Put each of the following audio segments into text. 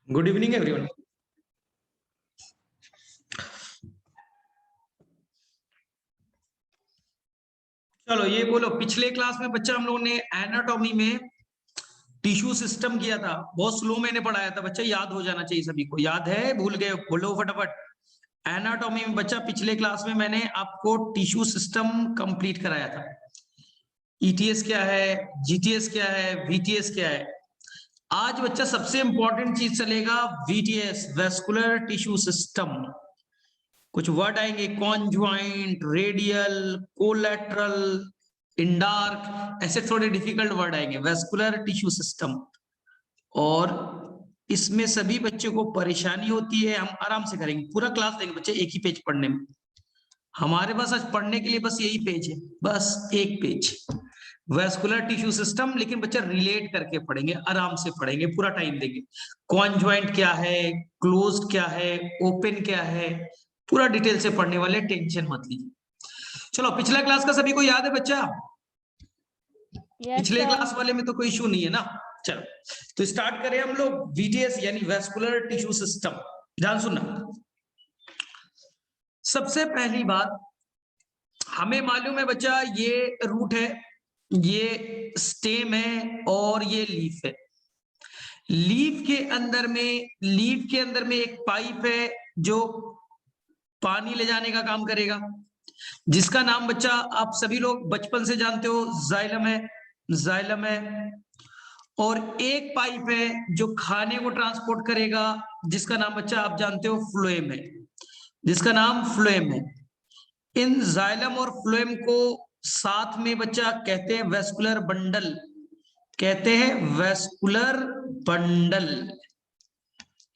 Good evening everyone. चलो ये बोलो, पिछले क्लास में बच्चा हम लोगों ने एनाटॉमी में टिश्यू सिस्टम किया था। बहुत स्लो मैंने पढ़ाया था बच्चा, याद हो जाना चाहिए सभी को। याद है? भूल गए? बोलो फटाफट। एनाटॉमी में बच्चा पिछले क्लास में मैंने आपको टिश्यू सिस्टम कंप्लीट कराया था। ईटीएस क्या है, जीटीएस क्या है, वीटीएस क्या है। आज बच्चा सबसे इंपॉर्टेंट चीज चलेगा, वीटीएस, वेस्कुलर टिश्यू सिस्टम। कुछ वर्ड आएंगे, कॉन्ज्वाइंट, रेडियल, कोलेटरल, इंडार्क, ऐसे थोड़े डिफिकल्ट वर्ड आएंगे। वेस्कुलर टिश्यू सिस्टम, और इसमें सभी बच्चों को परेशानी होती है। हम आराम से करेंगे, पूरा क्लास देंगे बच्चे एक ही पेज पढ़ने में। हमारे पास आज पढ़ने के लिए बस यही पेज है, बस एक पेज, वेस्कुलर टिश्यू सिस्टम। लेकिन बच्चा रिलेट करके पढ़ेंगे, आराम से पढ़ेंगे, पूरा टाइम देंगे। कॉन्ज्वाइंट क्या है, क्लोज्ड क्या है, ओपन क्या है, पूरा डिटेल से पढ़ने वाले, टेंशन मत लीजिए। चलो, पिछला क्लास का सभी को याद है बच्चा? पिछले क्लास वाले में तो कोई इशू नहीं है ना। चलो तो स्टार्ट करें हम लोग। वीटीएस यानी वेस्कुलर टिश्यू सिस्टम, ध्यान सुनना। सबसे पहली बात, हमें मालूम है बच्चा, ये रूट है, ये स्टेम है, और ये लीफ है। लीफ के अंदर में एक पाइप है जो पानी ले जाने का काम करेगा, जिसका नाम बच्चा आप सभी लोग बचपन से जानते हो, जाइलम है। जाइलम है। और एक पाइप है जो खाने को ट्रांसपोर्ट करेगा, जिसका नाम बच्चा आप जानते हो, फ्लोएम है, जिसका नाम फ्लोएम है। इन जाइलम और फ्लोएम को साथ में बच्चा कहते हैं वेस्कुलर बंडल, कहते हैं वेस्कुलर बंडल।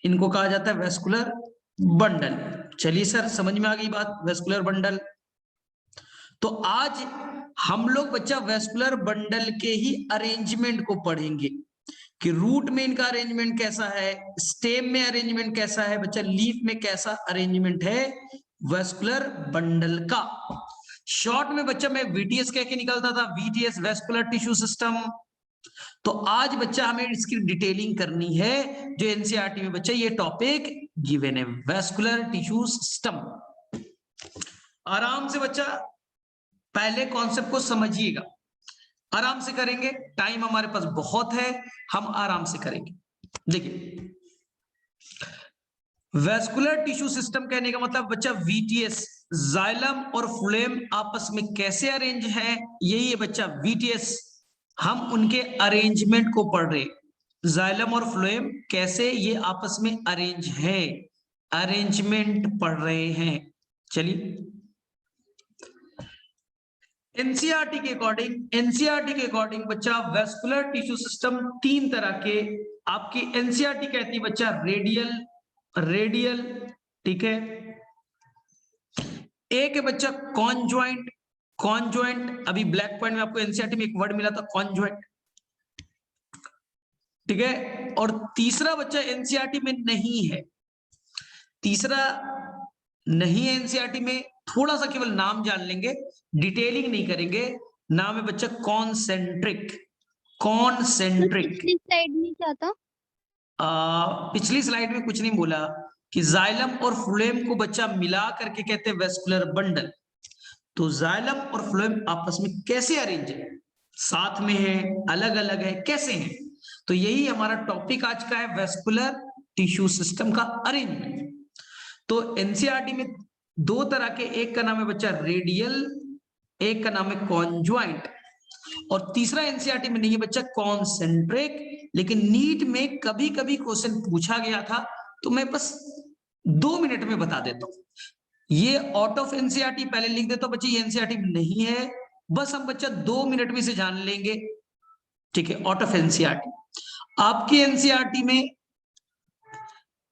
इनको कहा जाता है वेस्कुलर बंडल। चलिए सर, समझ में आ गई बात, वेस्कुलर बंडल। तो आज हम लोग बच्चा वेस्कुलर बंडल के ही अरेंजमेंट को पढ़ेंगे कि रूट में इनका अरेंजमेंट कैसा है, स्टेम में अरेंजमेंट कैसा है बच्चा, लीफ में कैसा अरेंजमेंट है वेस्कुलर बंडल का। शॉर्ट में बच्चा मैं वीटीएस कह के निकलता था, वीटीएस वेस्कुलर टिश्यू सिस्टम। तो आज बच्चा हमें इसकी डिटेलिंग करनी है, जो एनसीईआरटी में बच्चा ये टॉपिक गिवन है, वेस्कुलर टिश्यू सिस्टम। आराम से बच्चा पहले कॉन्सेप्ट को समझिएगा, आराम से करेंगे, टाइम हमारे पास बहुत है, हम आराम से करेंगे। देखिए, वेस्कुलर टिश्यू सिस्टम कहने का मतलब बच्चा वीटीएस, जाइलम और फ्लोएम आपस में कैसे अरेंज है, यही है बच्चा वीटीएस। हम उनके अरेंजमेंट को पढ़ रहे, जाइलम और फ्लोएम कैसे ये आपस में अरेंज है, अरेंजमेंट पढ़ रहे हैं। चलिए, एनसीईआरटी के अकॉर्डिंग बच्चा वेस्कुलर टिश्यू सिस्टम तीन तरह के, आपकी एनसीईआरटी कहती है बच्चा रेडियल, ठीक है। एक है बच्चा कॉन्जॉइंट, अभी ब्लैक पॉइंट में आपको एनसीईआरटी में एक वर्ड मिला था, कॉन्जॉइंट, ठीक है। और तीसरा बच्चा एनसीईआरटी में नहीं है, तीसरा नहीं है एनसीईआरटी में, थोड़ा सा केवल नाम जान लेंगे, डिटेलिंग नहीं करेंगे। नाम है बच्चा कॉन्सेंट्रिक। पिछली स्लाइड में क्या था? पिछली स्लाइड में कुछ नहीं बोला कि जाइलम और फ्लोएम को बच्चा मिला करके कहते हैं वेस्कुलर बंडल। तो जाइलम और फ्लोएम आपस में कैसे अरेंज है, साथ में है, अलग अलग है, कैसे है, तो यही हमारा टॉपिक आज का है, वेस्कुलर टिश्यू सिस्टम का अरेंजमेंट। तो एनसीईआरटी में दो तरह के, एक का नाम है बच्चा रेडियल, एक का नाम है कॉन्जॉइंट, और तीसरा एनसीईआरटी में नहीं है बच्चा, कॉन्सेंट्रिक। लेकिन नीट में कभी कभी क्वेश्चन पूछा गया था, तो मैं बस 2 मिनट में बता देता हूं। ये आउट ऑफ एनसीईआरटी पहले लिख देता हूं बच्चे, ये एनसीईआरटी में नहीं है, बस हम बच्चा 2 मिनट में से जान लेंगे, ठीक है। आउट ऑफ एनसीईआरटी, आपकी एनसीईआरटी में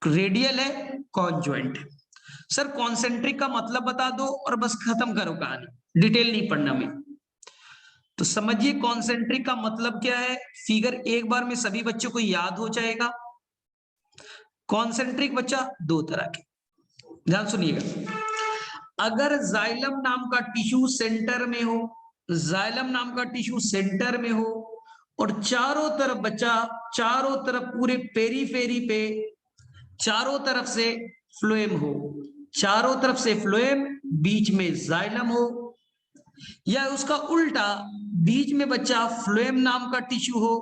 रेडियल है, कॉन्जॉइंट है। सर कॉन्सेंट्रिक का मतलब बता दो और बस खत्म करो कहानी, डिटेल नहीं पढ़ना में। तो समझिए कॉन्सेंट्रिक का मतलब क्या है, फिगर एक बार में सभी बच्चों को याद हो जाएगा। कॉन्सेंट्रिक बच्चा दो तरह के, ध्यान सुनिएगा। अगर जाइलम नाम का टिश्यू सेंटर में हो, जाइलम नाम का टिश्यू सेंटर में हो, और चारों तरफ बच्चा, चारों तरफ पूरे पेरीफेरी पे चारों तरफ से फ्लोएम हो, चारों तरफ से फ्लोएम, बीच में जाइलम हो, या उसका उल्टा, बीच में बच्चा फ्लोएम नाम का टिश्यू हो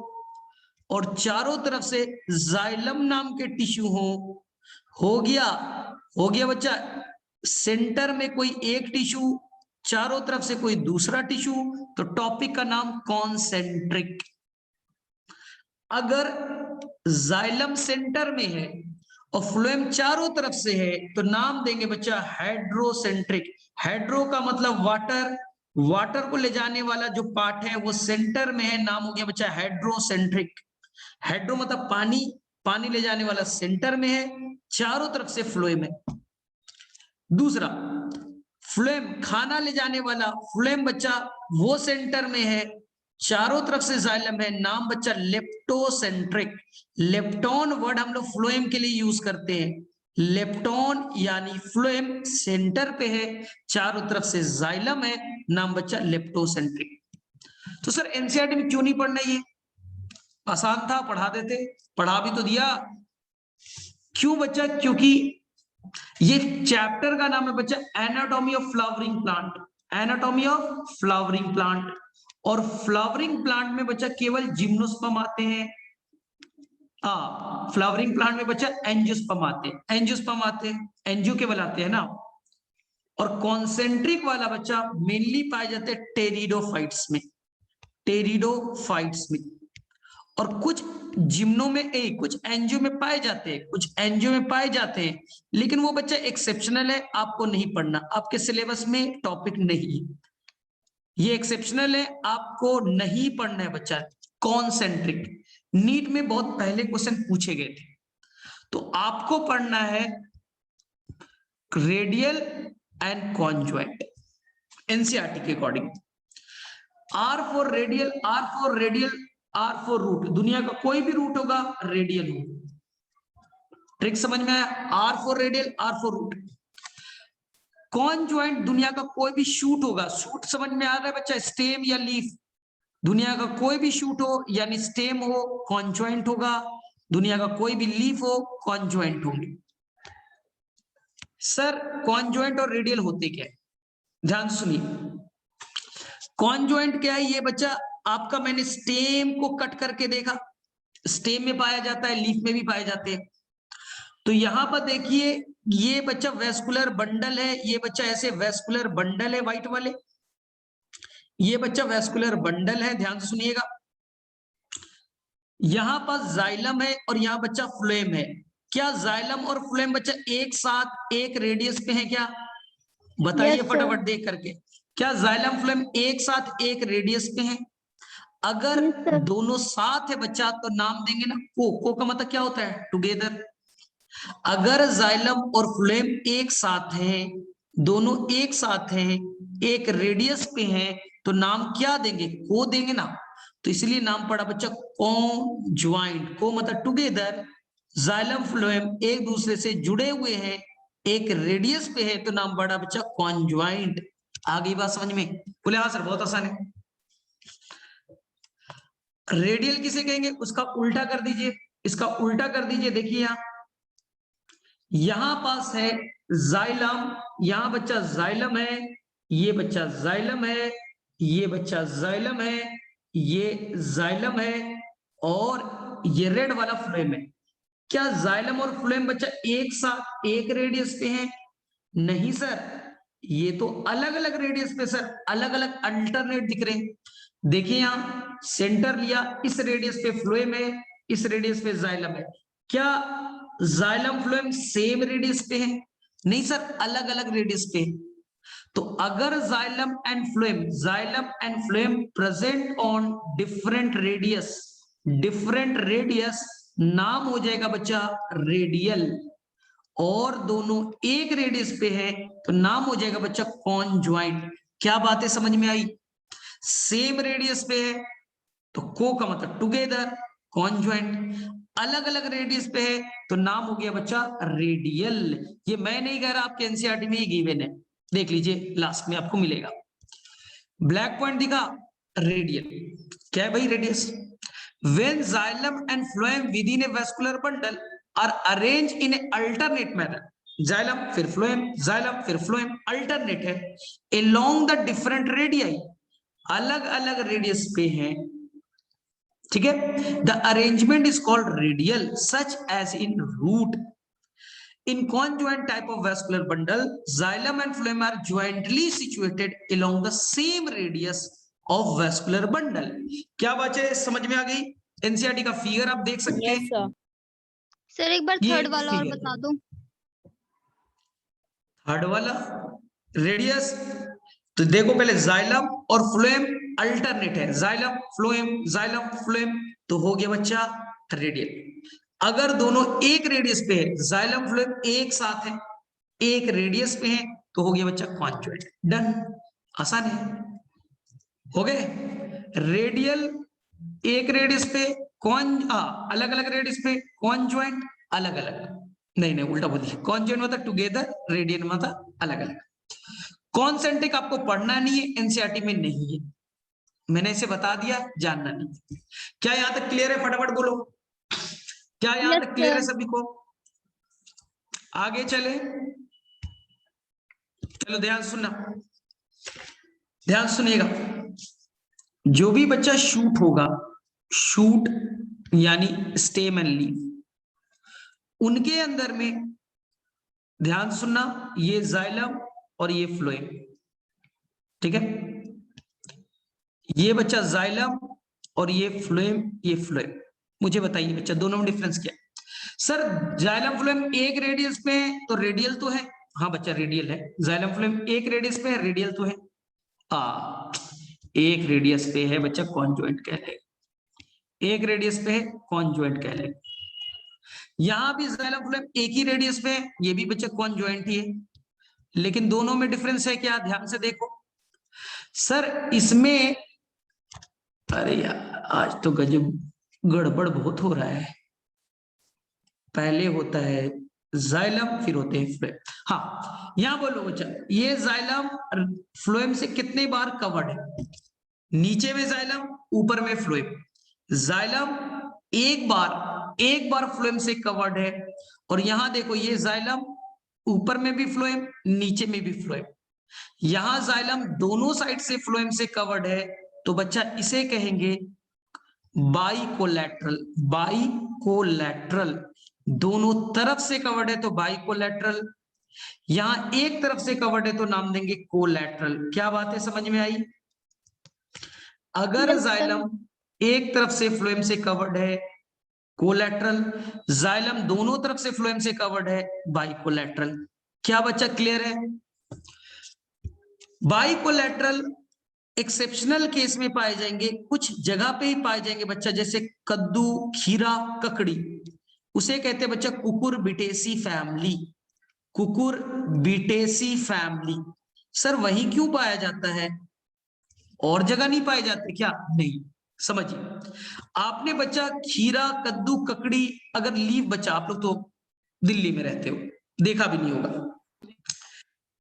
और चारों तरफ से जाइलम नाम के टिश्यू हो गया, हो गया बच्चा। सेंटर में कोई एक टिश्यू, चारों तरफ से कोई दूसरा टिश्यू, तो टॉपिक का नाम कॉन्सेंट्रिक। अगर जाइलम सेंटर में है और फ्लोएम चारों तरफ से है तो नाम देंगे बच्चा हाइड्रोसेंट्रिक। हाइड्रो का मतलब वाटर, वाटर को ले जाने वाला जो पार्ट है वो सेंटर में है, नाम हो गया बच्चा हाइड्रोसेंट्रिक। हाइड्रो मतलब पानी, पानी ले जाने वाला सेंटर में है, चारों तरफ से फ्लोएम है। दूसरा, फ्लोएम खाना ले जाने वाला, फ्लोएम बच्चा वो सेंटर में है, चारों तरफ से जाइलम है, नाम बच्चा लेप्टोसेंट्रिक। लेप्टोन वर्ड हम लोग फ्लोएम के लिए यूज करते हैं। लेप्टोन यानी फ्लोएम सेंटर पे है, चारों तरफ से जाइलम है, नाम बच्चा लेप्टोसेंट्रिक। तो सर एनसीईआरटी में क्यों नहीं पढ़ना, ये आसान था, पढ़ा देते, पढ़ा भी तो दिया। क्यों बच्चा? क्योंकि ये चैप्टर का नाम है बच्चा anatomy of flowering plant. Anatomy of flowering plant, और फ्लावरिंग प्लांट में बच्चा केवल जिम्नोस्पर्म आते हैं। फ्लावरिंग प्लांट में बच्चा एंजियोस्पर्म आते हैं, एंजियोस्पर्म आते हैं, एंजियो केवल आते हैं ना। और कॉन्सेंट्रिक वाला बच्चा मेनली पाए जाते हैं टेरिडोफाइट्स में, टेरिडोफाइट्स में। और कुछ जिम्नो में कुछ एंजियो में पाए जाते हैं, कुछ एंजियो में पाए जाते हैं, लेकिन वो बच्चा एक्सेप्शनल है, आपको नहीं पढ़ना, आपके सिलेबस में टॉपिक नहीं है, ये एक्सेप्शनल है, आपको नहीं पढ़ना है बच्चा। कॉन्सेंट्रिक नीट में बहुत पहले क्वेश्चन पूछे गए थे, तो आपको पढ़ना है रेडियल एंड कॉन्जुएंट एनसीईआरटी के according. R for radial, R for radial, R for root, दुनिया का कोई भी रूट होगा रेडियल होगा। ट्रिक समझ में आया? R for radial, R for root. Conjoint दुनिया का कोई भी शूट होगा, शूट समझ में आ रहा है बच्चा, स्टेम या लीफ, दुनिया का कोई भी शूट हो यानी स्टेम हो कॉन्जुएंट होगा, दुनिया का कोई भी लीफ हो कॉन्जुएंट होंगे। सर कॉन्जुएंट और रेडियल होते क्या है, ध्यान सुनिए। कॉन्जुएंट क्या है ये बच्चा, आपका मैंने स्टेम को कट करके देखा, स्टेम में पाया जाता है, लीफ में भी पाए जाते हैं। तो यहां पर देखिए ये बच्चा वेस्कुलर बंडल है, ये बच्चा ऐसे वेस्कुलर बंडल है व्हाइट वाले, ये बच्चा वेस्कुलर बंडल है, ध्यान से सुनिएगा। यहां पर जाइलम है और यहां बच्चा फ्लोएम है। क्या जाइलम और फ्लोएम बच्चा एक साथ एक रेडियस पे है क्या? बताइए फटाफट देख करके, क्या जाइलम फ्लोएम एक साथ एक रेडियस पे हैं? अगर दोनों साथ है बच्चा तो नाम देंगे ना को का मतलब क्या होता है? टुगेदर। अगर जाइलम और फ्लोएम एक साथ हैं, दोनों एक साथ हैं, एक रेडियस पे हैं, तो नाम क्या देंगे? को देंगे ना। तो इसलिए नाम पड़ा बच्चा कॉन्ज्वाइंट। को मतलब टुगेदर, जाइलम फ्लोएम एक दूसरे से जुड़े हुए हैं, एक रेडियस पे है, तो नाम पड़ा बच्चा कॉन्ज्वाइंट। आ गई बात समझ में? बोले हाँ सर बहुत आसान है। रेडियल किसे कहेंगे? उसका उल्टा कर दीजिए, इसका उल्टा कर दीजिए। देखिए यहां पास है जाइलम, यहां बच्चा जाइलम है, ये बच्चा जाइलम है, ये बच्चा जाइलम है, ये जाइलम है, और ये रेड वाला फ्लोएम है। क्या जाइलम और फ्लोएम बच्चा एक साथ एक रेडियस पे है? नहीं सर, ये तो अलग अलग रेडियस पे सर, अलग अलग अल्टरनेट दिख रहे हैं। देखिए यहां सेंटर लिया, इस रेडियस पे फ्लोएम है, इस रेडियस पे जाइलम है। क्या जाइलम फ्लोएम सेम रेडियस पे है? नहीं सर, अलग अलग रेडियस पे। तो अगर xylem and phloem present on different radius, नाम हो जाएगा बच्चा रेडियल। और दोनों एक रेडियस पे है तो नाम हो जाएगा बच्चा कॉन्ज्वाइंट। क्या बातें समझ में आई? सेम रेडियस पे है तो को का मतलब टुगेदर, कॉन्ज्वाइंट। अलग अलग रेडियस पे है तो नाम हो गया बच्चा रेडियल। ये मैं नहीं कह रहा, आपके एनसीईआरटी में ही गिवन है, देख लीजिए लास्ट में आपको मिलेगा। ब्लैक पॉइंट दिखा, रेडियल। क्या है भाई radius? When xylem and phloem within a vascular bundle are arrange in a alternate manner, xylem फिर फ्लोएम, जाइलम फिर फ्लोएम, अल्टरनेट है, अलोंग द डिफरेंट रेडियाई, अलग अलग रेडियस पे हैं, ठीक है। The arrangement is called radial such as in root. In conjoint type of vascular bundle, xylem and phloem are jointly situated along the same radius of vascular bundle. क्या बात है, समझ में आ गई? एनसीईआरटी का फिगर आप देख सकते यस हैं। सर एक बार ये थर्ड एक वाला और फिगर बता है। दो। थर्ड वाला रेडियस, तो देखो पहले जाइलम और फ्लोएम अल्टरनेट है, जाइलम फ्लोएम, तो हो गया बच्चा रेडियल। अगर दोनों एक रेडियस पे है, जाइलम फ्लोएम एक साथ है, एक रेडियस पे है, तो हो गया बच्चा कॉन्जुएंट। डन, आसान है, हो गए। रेडियल एक रेडियस पे, अलग अलग रेडियस पे, कॉन्जुएंट अलग अलग, नहीं उल्टा बोल दिया, कॉन्जुएंट मतलब टुगेदर, रेडियल मतलब अलग अलग। कॉन्सेंट्रिक आपको पढ़ना नहीं है, एनसीईआरटी में नहीं है, मैंने इसे बता दिया, जानना नहीं। क्या यहां तक क्लियर है? फटाफट बोलो, क्या यहां तक क्लियर है सभी को? आगे चले, चलो ध्यान सुनना, ध्यान सुनिएगा। जो भी बच्चा शूट होगा, शूट यानी स्टेम एंड लीफ, उनके अंदर में ध्यान सुनना, ये जाइलम और ये फ्लोएम, ठीक है। ये बच्चा जाइलम और ये फ्लोएम, मुझे बताइए बच्चा दोनों में डिफरेंस क्या है? सर जाइलम फ्लोएम एक रेडियस पे है तो रेडियल तो है, हाँ बच्चा रेडियल है, जाइलम फ्लोएम एक रेडियस पे है, रेडियल तो है। एक रेडियस पे है बच्चा, कॉन्जुएंट कह ले, एक रेडियस पे है, कॉन्जुएंट कह ले। यहां भी जाइलम फ्लोएम एक ही रेडियस पे है, ये भी बच्चा कॉन्जुएंट ही है, लेकिन दोनों में डिफरेंस है क्या? ध्यान से देखो सर, इसमें अरे यार आज तो गजब गड़बड़ बहुत हो रहा है, पहले होता है जाइलम फिर होते हैं फ्लोएम। हाँ यहां बोलो बच्चा, ये जाइलम फ्लोएम से कितने बार कवर्ड है? नीचे में जाइलम, ऊपर में फ्लोएम। जाइलम एक बार फ्लोएम से कवर्ड है, और यहां देखो ये जाइलम ऊपर में भी फ्लोएम, नीचे में भी फ्लोएम। यहां जाइलम दोनों साइड से फ्लोएम से कवर्ड है, तो बच्चा इसे कहेंगे बाइकोलैटरल, बाइकोलैटरल, दोनों तरफ से कवर्ड है तो बाइकोलैटरल, यहां एक तरफ से कवर्ड है तो नाम देंगे कोलैटरल। क्या बात है, समझ में आई? अगर यस सर। जाइलम एक तरफ से फ्लोएम से कवर्ड है कोलैटरल, जाइलम दोनों तरफ से फ्लोएम से कवर्ड है बाइकोलैटरल। क्या बच्चा क्लियर है? बाइकोलैटरल एक्सेप्शनल केस में पाए जाएंगे, कुछ जगह पे ही पाए जाएंगे बच्चा, जैसे कद्दू, खीरा, ककड़ी, उसे कहते हैं बच्चा Cucurbitaceae family, Cucurbitaceae family. Sir वही क्यों पाया जाता है, और जगह नहीं पाए जाते क्या? नहीं, समझिए आपने बच्चा खीरा, कद्दू, ककड़ी, अगर लीफ, बच्चा आप लोग तो दिल्ली में रहते हो, देखा भी नहीं होगा,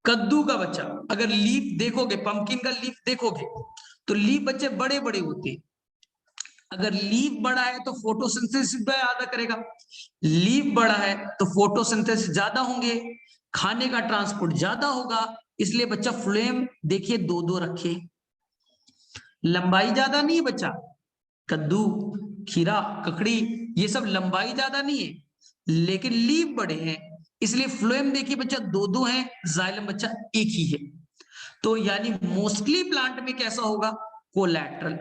कद्दू का बच्चा अगर लीफ देखोगे, पंपकिन का लीफ देखोगे, तो लीफ बच्चे बड़े बड़े होते हैं। अगर लीफ बड़ा है तो फोटोसिंथेसिस ज्यादा करेगा, लीफ बड़ा है तो फोटोसिंथेसिस ज्यादा होंगे, खाने का ट्रांसपोर्ट ज्यादा होगा, इसलिए बच्चा फ्लेम देखिए दो दो रखे, लंबाई ज्यादा नहीं है बच्चा, कद्दू, खीरा, ककड़ी, ये सब लंबाई ज्यादा नहीं है, लेकिन लीफ बड़े हैं, इसलिए फ्लोएम देखिए बच्चा दो दो है, जाइलम बच्चा एक ही है। तो यानी मोस्टली प्लांट में कैसा होगा? कोलैटरल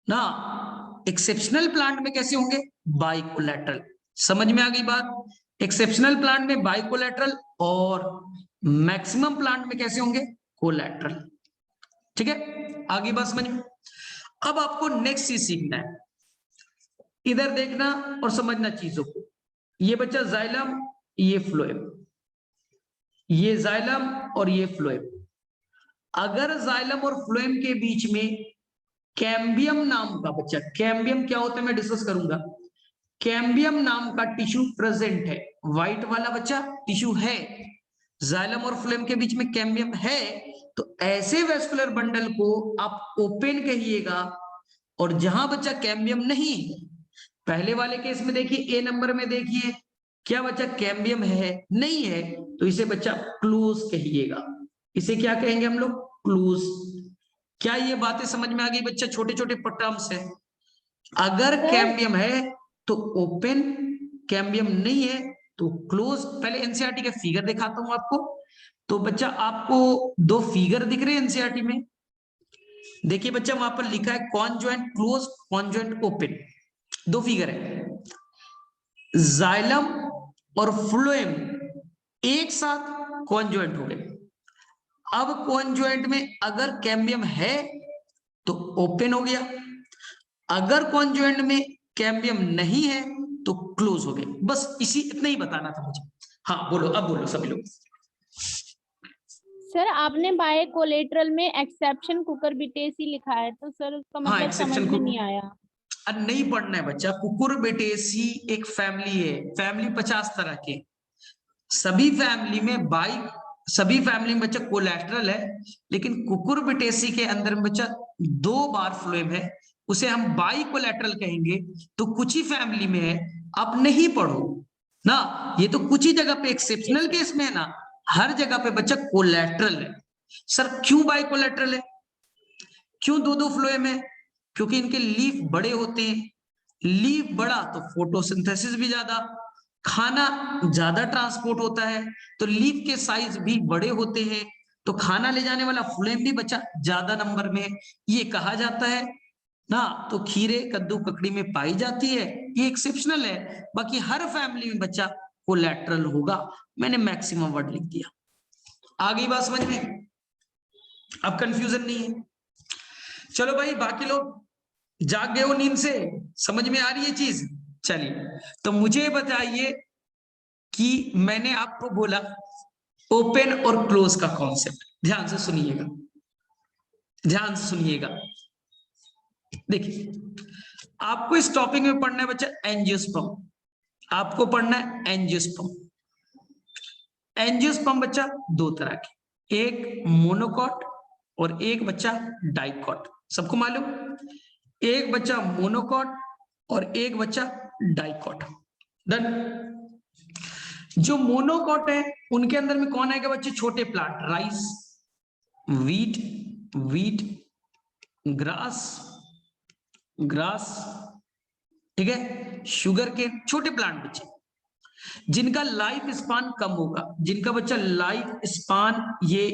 ना, एक्सेप्शनल प्लांट में कैसे होंगे? बाइकोलैटरल। समझ में आ गई बात? एक्सेप्शनल प्लांट में बाइकोलैटरल, और मैक्सिमम प्लांट में कैसे होंगे? कोलैटरल। ठीक है, आगे बात समझ में। अब आपको नेक्स्ट चीज सीखना है, इधर देखना और समझना चीजों को। ये बच्चा जाइलम, ये फ्लोएम, ये जाइलम और ये फ्लोएम। अगर जाइलम और फ्लोएम के बीच में कैम्बियम नाम का बच्चा, कैम्बियम क्या होता है मैं डिस्कस करूंगा, कैम्बियम नाम का टिश्यू प्रेजेंट है, व्हाइट वाला बच्चा टिश्यू है, जाइलम और फ्लोएम के बीच में कैम्बियम है, तो ऐसे वेस्कुलर बंडल को आप ओपन कहिएगा, और जहां बच्चा कैम्बियम नहीं, पहले वाले केस में देखिए, ए नंबर में देखिए क्या बच्चा कैम्बियम है, नहीं है, तो इसे बच्चा क्लोज कहिएगा। इसे क्या कहेंगे हम लोग? क्लोज। क्या ये बातें समझ में आ गई बच्चा? छोटे छोटे टर्म्स है। अगर सर कैम्बियम है तो ओपन, कैम्बियम नहीं है तो क्लोज। पहले एनसीईआरटी का फिगर दिखाता हूं आपको। तो बच्चा आपको दो फिगर दिख रहे हैं एनसीईआरटी में। देखिए बच्चा वहां पर लिखा है कॉन्जॉइंट क्लोज, कॉन्जॉइंट ओपन, दो फिगर है। जाइलम और फ्लोएम एक साथ कॉन्जॉइंट हो गए। अब कॉन्जॉइंट में अगर कैम्बियम है तो ओपन हो गया, अगर कॉन्जॉइंट में कैम्बियम नहीं है तो क्लोज हो गए। बस इतना ही बताना था मुझे। हाँ बोलो, अब बोलो सभी लोग। सर आपने बाय कोलेटरल में एक्सेप्शन कुकुरबिटेसी लिखा है, तो सर उसका हाँ, मतलब समझ एक्सेप्शन में को नहीं आया। नहीं पढ़ना है बच्चा। कुकुरबिटेसी एक फैमिली है, फैमिली 50 तरह के, सभी फैमिली में सभी फैमिली में बच्चा कोलेटरल है, लेकिन कुकुरबिटेसी के अंदर में बच्चा 2 बार फ्लोएम है, उसे हम बाई कोलेटरल कहेंगे। तो कुछ ही फैमिली में है, आप नहीं पढ़ो ना, ये तो कुछ ही जगह पे एक्सेप्शनल केस में है ना, हर जगह पे बच्चा कोलेटरल है। सर क्यों बाई कोलेटरल है, क्यों 2-2 फ्लोएम है? क्योंकि इनके लीफ बड़े होते हैं, लीफ बड़ा तो फोटोसिंथेसिस भी ज्यादा, खाना ज्यादा ट्रांसपोर्ट होता है, तो लीफ के साइज भी बड़े होते हैं, तो खाना ले जाने वाला फ्लेम भी बच्चा ज्यादा नंबर में है। ये कहा जाता है ना, तो खीरे कद्दू ककड़ी में पाई जाती है, ये एक्सेप्शनल है। बाकी हर फैमिली में बच्चा कोलैटरल होगा। मैंने मैक्सिमम वर्ड लिख दिया। आ गई बात समझ में? अब कंफ्यूजन नहीं है। चलो भाई, बाकी लोग जाग गए हो नींद से? समझ में आ रही है चीज? चलिए, तो मुझे बताइए कि मैंने आपको बोला ओपन और क्लोज का कॉन्सेप्ट। ध्यान से सुनिएगा, ध्यान से सुनिएगा। देखिए, आपको इस टॉपिक में पढ़ना है बच्चा एंजियोस्पर्म। आपको पढ़ना है एंजियोस्पर्म। एंजियोस्पर्म बच्चा 2 तरह के, एक मोनोकॉट और एक बच्चा डाइकॉट। सबको मालूम, एक बच्चा मोनोकॉट और एक बच्चा डाइकॉट। डन। जो मोनोकॉट है उनके अंदर में कौन आएगा बच्चे? छोटे प्लांट, राइस, वीट, ग्रास, ठीक है, शुगर के छोटे प्लांट बच्चे, जिनका लाइफ स्पान कम होगा, जिनका बच्चा लाइफ स्पान ये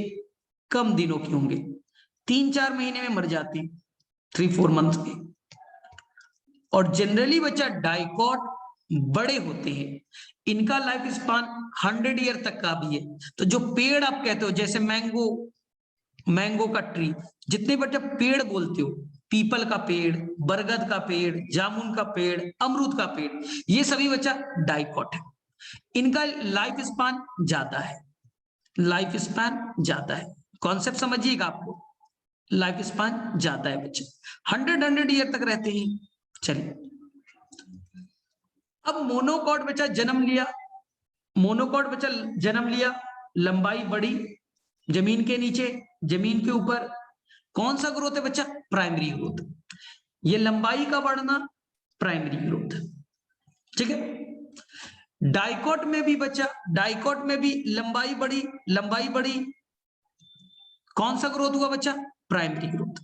कम दिनों के होंगे, 3-4 महीने में मर जाते हैं, 3-4 मंथ में। और जनरली बच्चा डाइकॉट बड़े होते हैं, इनका लाइफ स्पान 100 ईयर तक का भी है। तो जो पेड़ आप कहते हो, जैसे मैंगो का ट्री, जितने बच्चा पेड़ बोलते हो, पीपल का पेड़, बरगद का पेड़, जामुन का पेड़, अमरूद का पेड़, ये सभी बच्चा डाइकॉट है। इनका लाइफ स्पान ज्यादा है, लाइफ स्पान ज्यादा है। कॉन्सेप्ट समझिएगा आपको, लाइफ स्पान ज्यादा है बच्चे, 100 ईयर तक रहते हैं। चलिए, अब मोनोकॉट बच्चा जन्म लिया, मोनोकॉट बच्चा जन्म लिया, लंबाई बढ़ी, जमीन के नीचे, जमीन के ऊपर, कौन सा ग्रोथ है बच्चा? Primary growth. ये लंबाई का बढ़ना प्राइमरी ग्रोथ, ठीक है। डाइकॉट में भी बच्चा, डाइकॉट में भी लंबाई बढ़ी, कौन सा ग्रोथ हुआ बच्चा? Primary growth.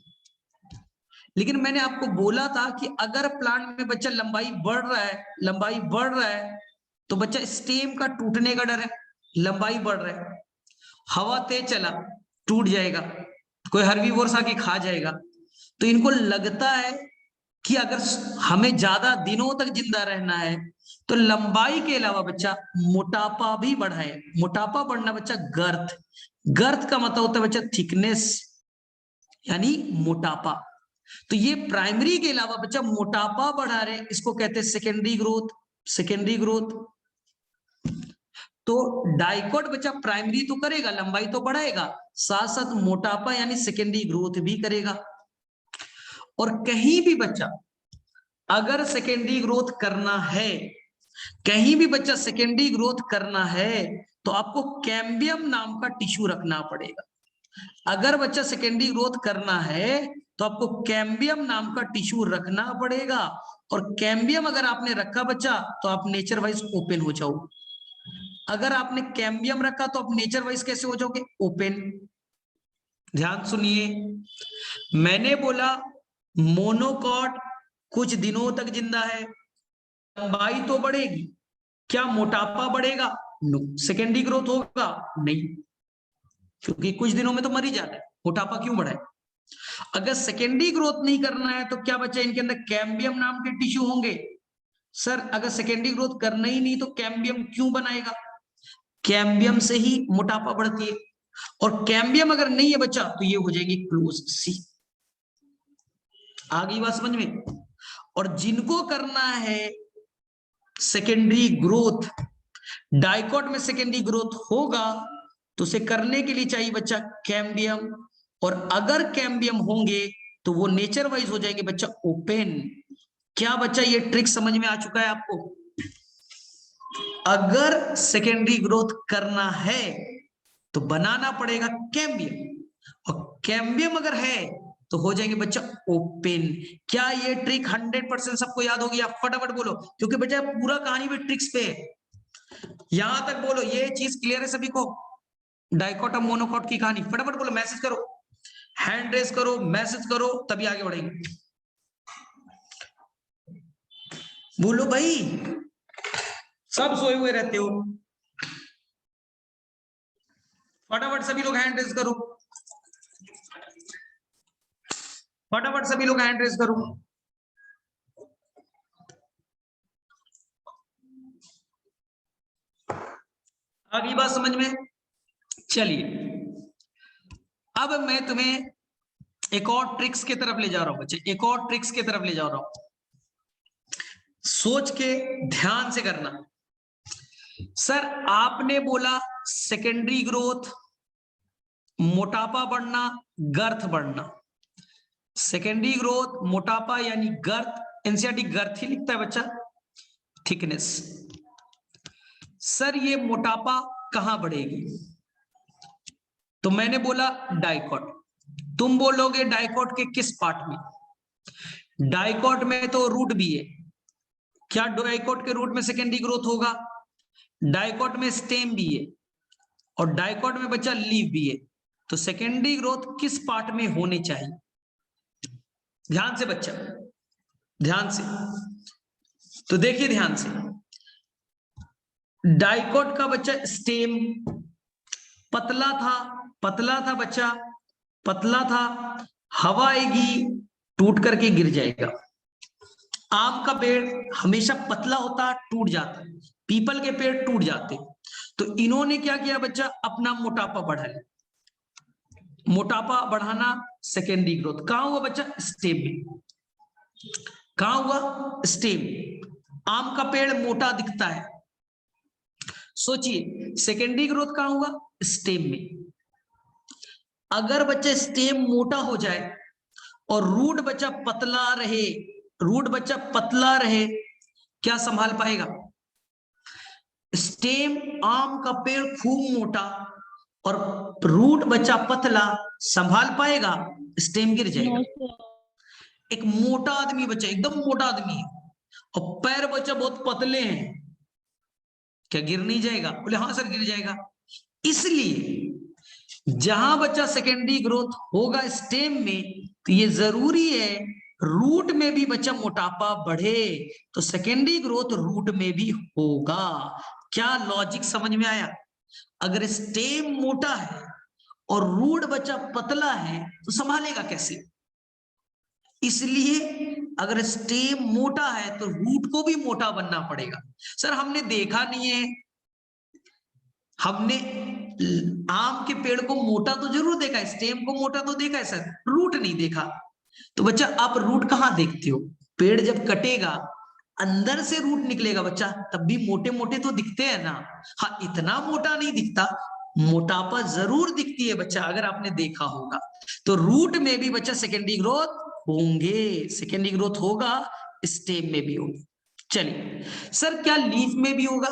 लेकिन मैंने आपको बोला था कि अगर प्लांट में बच्चा लंबाई बढ़ रहा है तो बच्चा स्टेम का टूटने का डर है। लंबाई बढ़ रहा है, हवा तेज चला, टूट जाएगा, कोई हर्बीवोर्स आके खा जाएगा। तो इनको लगता है कि अगर हमें ज्यादा दिनों तक जिंदा रहना है तो लंबाई के अलावा बच्चा मोटापा भी बढ़ाए। मोटापा बढ़ना बच्चा गर्थ का मतलब होता है बच्चा थिकनेस, यानी मोटापा। तो ये प्राइमरी के अलावा बच्चा मोटापा बढ़ा रहे, इसको कहते हैं सेकेंडरी ग्रोथ। तो डाइकॉट बच्चा प्राइमरी तो करेगा, लंबाई तो बढ़ाएगा, साथ साथ मोटापा यानी सेकेंडरी ग्रोथ भी करेगा। और कहीं भी बच्चा अगर सेकेंडरी ग्रोथ करना है, कहीं भी बच्चा सेकेंडरी ग्रोथ करना है तो आपको कैम्बियम नाम का टिश्यू रखना पड़ेगा। अगर बच्चा सेकेंडरी ग्रोथ करना है तो आपको कैम्बियम नाम का टिश्यू रखना पड़ेगा। और कैम्बियम अगर आपने रखा बच्चा तो आप नेचर वाइज ओपन हो जाओ। अगर आपने कैम्बियम रखा तो आप नेचर वाइज कैसे हो जाओगे? ओपन। ध्यान सुनिए, मैंने बोला मोनोकॉट कुछ दिनों तक जिंदा है, लंबाई तो बढ़ेगी, क्या मोटापा बढ़ेगा? नो। सेकेंडरी ग्रोथ होगा? नहीं, क्योंकि कुछ दिनों में तो मर ही जाता है, मोटापा क्यों बढ़ाए? अगर सेकेंडरी ग्रोथ नहीं करना है तो क्या बच्चा इनके अंदर कैम्बियम नाम के टिश्यू होंगे? सर अगर सेकेंडरी ग्रोथ करना ही नहीं तो कैम्बियम क्यों बनाएगा? कैम्बियम से ही मोटापा बढ़ती है, और कैम्बियम अगर नहीं है बच्चा तो ये हो जाएगी क्लोज सी। आ गई बात समझ में? और जिनको करना है सेकेंडरी ग्रोथ, डाइकॉट में सेकेंडरी ग्रोथ होगा तो उसे करने के लिए चाहिए बच्चा कैम्बियम, और अगर कैम्बियम होंगे तो वो नेचर वाइज हो जाएंगे बच्चा ओपन। क्या बच्चा ये ट्रिक समझ में आ चुका है आपको? अगर सेकेंडरी ग्रोथ करना है तो बनाना पड़ेगा कैम्बियम, और कैम्बियम अगर है तो हो जाएंगे बच्चा ओपन। क्या ये ट्रिक 100% सबको याद होगी? आप फटाफट बोलो, क्योंकि बच्चा पूरा कहानी भी ट्रिक्स पे है। यहां तक बोलो, ये चीज क्लियर है सभी को? डाइकॉट और मोनोकॉट की कहानी फटाफट बोलो, मैसेज करो, हैंड रेस करो, मैसेज करो, तभी आगे बढ़ेंगे। बोलो भाई, सब सोए हुए रहते हो, फटाफट सभी लोग हैंड रेस करो, फटाफट सभी लोग हैंड रेस करो। आगे बात समझ में? चलिए अब मैं तुम्हें एक और ट्रिक्स की तरफ ले जा रहा हूं बच्चे, एक और ट्रिक्स की तरफ ले जा रहा हूं, सोच के ध्यान से करना। सर आपने बोला सेकेंडरी ग्रोथ, मोटापा बढ़ना, गर्थ बढ़ना। सेकेंडरी ग्रोथ, मोटापा यानी गर्थ, एनसीईआरटी गर्थ ही लिखता है बच्चा, थिकनेस। सर ये मोटापा कहां बढ़ेगी? तो मैंने बोला डाइकॉट। तुम बोलोगे डाइकॉट के किस पार्ट में? डाइकॉट में तो रूट भी है। क्या डाइकॉट के रूट में सेकेंडरी ग्रोथ होगा? डाइकॉट में स्टेम भी है, और डाइकॉट में बच्चा लीफ भी है। तो सेकेंडरी ग्रोथ किस पार्ट में होने चाहिए? ध्यान से बच्चा, ध्यान से, तो देखिए ध्यान से। डाइकॉट का बच्चा स्टेम पतला था, पतला था बच्चा, पतला था, हवा आएगी टूट करके गिर जाएगा। आम का पेड़ हमेशा पतला होता, टूट जाता है, पीपल के पेड़ टूट जाते। तो इन्होंने क्या किया बच्चा? अपना मोटापा बढ़ा लिया। मोटापा बढ़ाना सेकेंडरी ग्रोथ कहां हुआ बच्चा? स्टेम में। कहां हुआ? स्टेम। आम का पेड़ मोटा दिखता है, सोचिए सेकेंडरी ग्रोथ कहां हुआ? स्टेम में। अगर बच्चा स्टेम मोटा हो जाए और रूट बच्चा पतला रहे, रूट बच्चा पतला रहे, क्या संभाल पाएगा? स्टेम, आम का पेड़ खूब मोटा और रूट बच्चा पतला, संभाल पाएगा? स्टेम गिर जाएगा। एक मोटा आदमी बच्चा, एकदम मोटा आदमी है, और पैर बच्चा बहुत पतले हैं, क्या गिर नहीं जाएगा? बोले हाँ सर गिर जाएगा। इसलिए जहां बच्चा सेकेंडरी ग्रोथ होगा स्टेम में, तो ये जरूरी है रूट में भी बच्चा मोटापा बढ़े, तो सेकेंडरी ग्रोथ रूट में भी होगा। क्या लॉजिक समझ में आया? अगर स्टेम मोटा है और रूट बच्चा पतला है तो संभालेगा कैसे? इसलिए अगर स्टेम मोटा है तो रूट को भी मोटा बनना पड़ेगा। सर हमने देखा नहीं है, हमने आम के पेड़ को मोटा तो जरूर देखा है, स्टेम को मोटा तो देखा है सर, रूट नहीं देखा। तो बच्चा आप रूट कहां देखते हो? पेड़ जब कटेगा अंदर से रूट निकलेगा बच्चा, तब भी मोटे मोटे तो दिखते हैं ना। हाँ इतना मोटा नहीं दिखता, मोटापा जरूर दिखती है बच्चा, अगर आपने देखा होगा। तो रूट में भी बच्चा सेकेंडरी ग्रोथ होंगे, सेकेंडरी ग्रोथ होगा, स्टेम में भी होगी। चलिए सर क्या लीफ में भी होगा?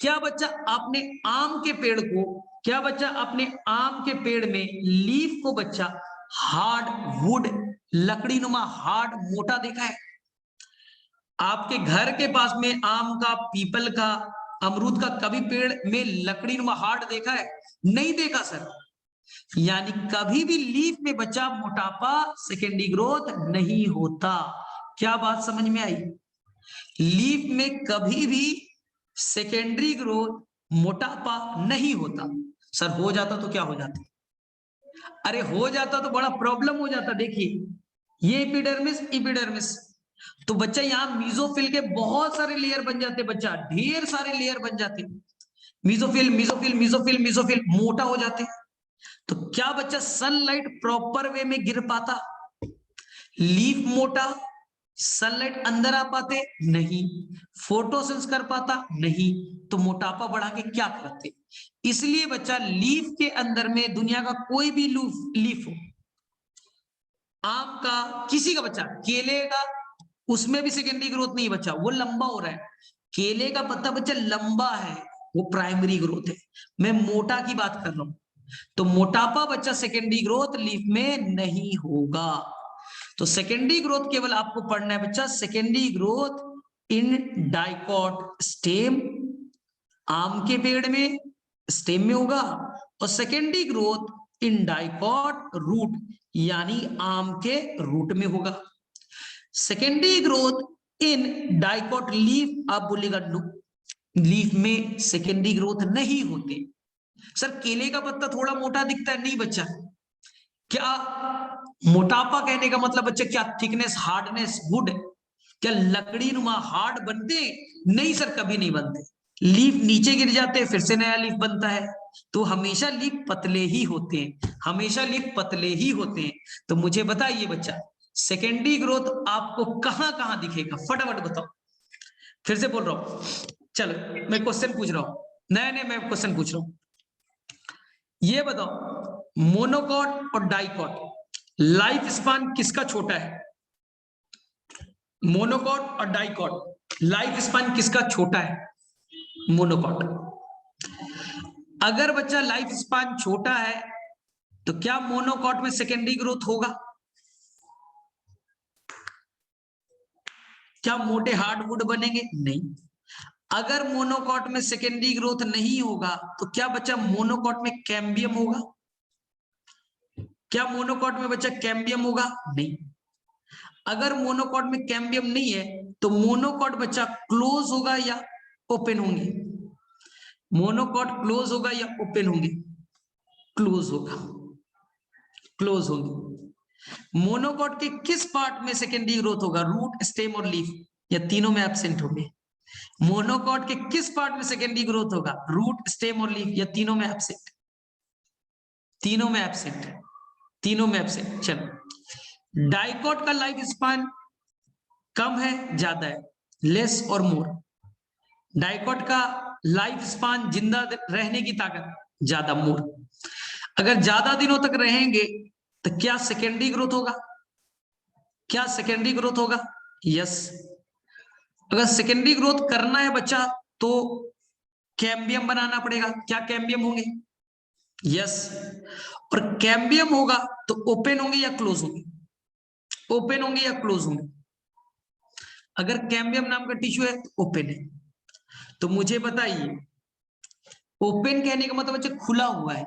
क्या बच्चा आपने आम के पेड़ को, क्या बच्चा आपने आम के पेड़ में लीफ को बच्चा हार्ड वुड, लकड़ी नुमा हार्ड मोटा देखा है? आपके घर के पास में आम का, पीपल का, अमरूद का कभी पेड़ में लकड़ी नुमा हार्ड देखा है? नहीं देखा सर। यानी कभी भी लीफ में बच्चा मोटापा सेकेंडरी ग्रोथ नहीं होता। क्या बात समझ में आई? लीफ में कभी भी सेकेंडरी ग्रोथ मोटापा नहीं होता। सर हो जाता तो क्या हो जाता? अरे हो जाता तो बड़ा प्रॉब्लम हो जाता। देखिए ये एपिडर्मिस, एपिडर्मिस, तो बच्चा यहाँ मीजोफिल के बहुत सारे लेयर बन जाते, बच्चा ढेर सारे लेयर बन जाते, मीजोफिल मीजोफिल मीजोफिल मीजोफिल, मोटा हो जाते। तो क्या बच्चा सनलाइट प्रॉपर वे में गिर पाता? लीफ मोटा, सनलाइट अंदर आ पाते नहीं, फोटोसिंथेसिस कर पाता नहीं, तो मोटापा बढ़ा के क्या करते? इसलिए बच्चा लीफ के अंदर में दुनिया का कोई भी लीफ हो, आम का, किसी का बच्चा, केले का, उसमें भी सेकेंडरी ग्रोथ नहीं बच्चा, वो लंबा हो रहा है। केले का पत्ता बच्चा लंबा है, वो प्राइमरी ग्रोथ है। मैं मोटा की बात कर रहा हूं। तो मोटापा बच्चा सेकेंडरी ग्रोथ लीफ में नहीं होगा। तो सेकेंडरी ग्रोथ केवल आपको पढ़ना है बच्चा, secondary growth in dicot stem, आम के पेड़ में स्टेम में होगा, और secondary growth in dicot root, यानी आम के रूट में होगा। Secondary growth in dicot leaf, आप बोलेगा नो, लीफ में सेकेंडरी ग्रोथ नहीं होते। सर केले का पत्ता थोड़ा मोटा दिखता है, नहीं बच्चा। क्या मोटापा कहने का मतलब बच्चा क्या थिकनेस, हार्डनेस, वुड, क्या लकड़ी नुमा हार्ड बनते? नहीं सर, कभी नहीं बनते। लीफ नीचे गिर जाते हैं, फिर से नया लीफ बनता है। तो हमेशा लीफ पतले ही होते हैं, हमेशा लीफ पतले ही होते हैं। तो मुझे बताइए बच्चा, सेकेंडरी ग्रोथ आपको कहां कहां दिखेगा? फटाफट बताओ। फिर से बोल रहा हूं, चलो मैं क्वेश्चन पूछ रहा हूं, नए नए मैं क्वेश्चन पूछ रहा हूं। ये बताओ मोनोकॉट और डाइकॉट लाइफ स्पान किसका छोटा है? मोनोकॉट और डाइकॉट लाइफ स्पान किसका छोटा है? मोनोकॉट। अगर बच्चा लाइफ स्पान छोटा है तो क्या मोनोकॉट में सेकेंडरी ग्रोथ होगा? क्या मोटे हार्डवुड बनेंगे? नहीं। अगर मोनोकॉट में सेकेंडरी ग्रोथ नहीं होगा तो क्या बच्चा मोनोकॉट में कैम्बियम होगा? क्या मोनोकॉट में बच्चा कैम्बियम होगा? नहीं। अगर मोनोकॉट में कैम्बियम नहीं है तो मोनोकॉट बच्चा क्लोज होगा या ओपन होंगे? मोनोकॉट क्लोज होगा या ओपन होंगे? क्लोज होगा, क्लोज होंगे। मोनोकॉट के किस पार्ट में सेकेंडरी ग्रोथ होगा? रूट, स्टेम और लीफ, या तीनों में एब्सेंट होंगे? मोनोकॉट के किस पार्ट में सेकेंडरी ग्रोथ होगा? रूट, स्टेम और लीफ, या तीनों में एब्सेंट? तीनों में एब्सेंट, तीनों में एब्सेंट। चलो, डाइकॉट का लाइफ स्पान कम है, ज्यादा है? लेस और मोर। डाइकॉट का लाइफ स्पान, जिंदा रहने की ताकत, ज्यादा, मोर। अगर ज्यादा दिनों तक रहेंगे तो क्या सेकेंडरी ग्रोथ होगा? क्या सेकेंडरी ग्रोथ होगा? यस। अगर सेकेंडरी ग्रोथ करना है बच्चा तो कैम्बियम बनाना पड़ेगा। क्या कैम्बियम होंगे? यस। और कैम्बियम होगा तो ओपन होंगे या क्लोज होंगे? ओपन होंगे या क्लोज होंगे? अगर कैम्बियम नाम का टिश्यू है तो ओपन है। तो मुझे बताइए, ओपन कहने का मतलब बच्चा खुला हुआ है,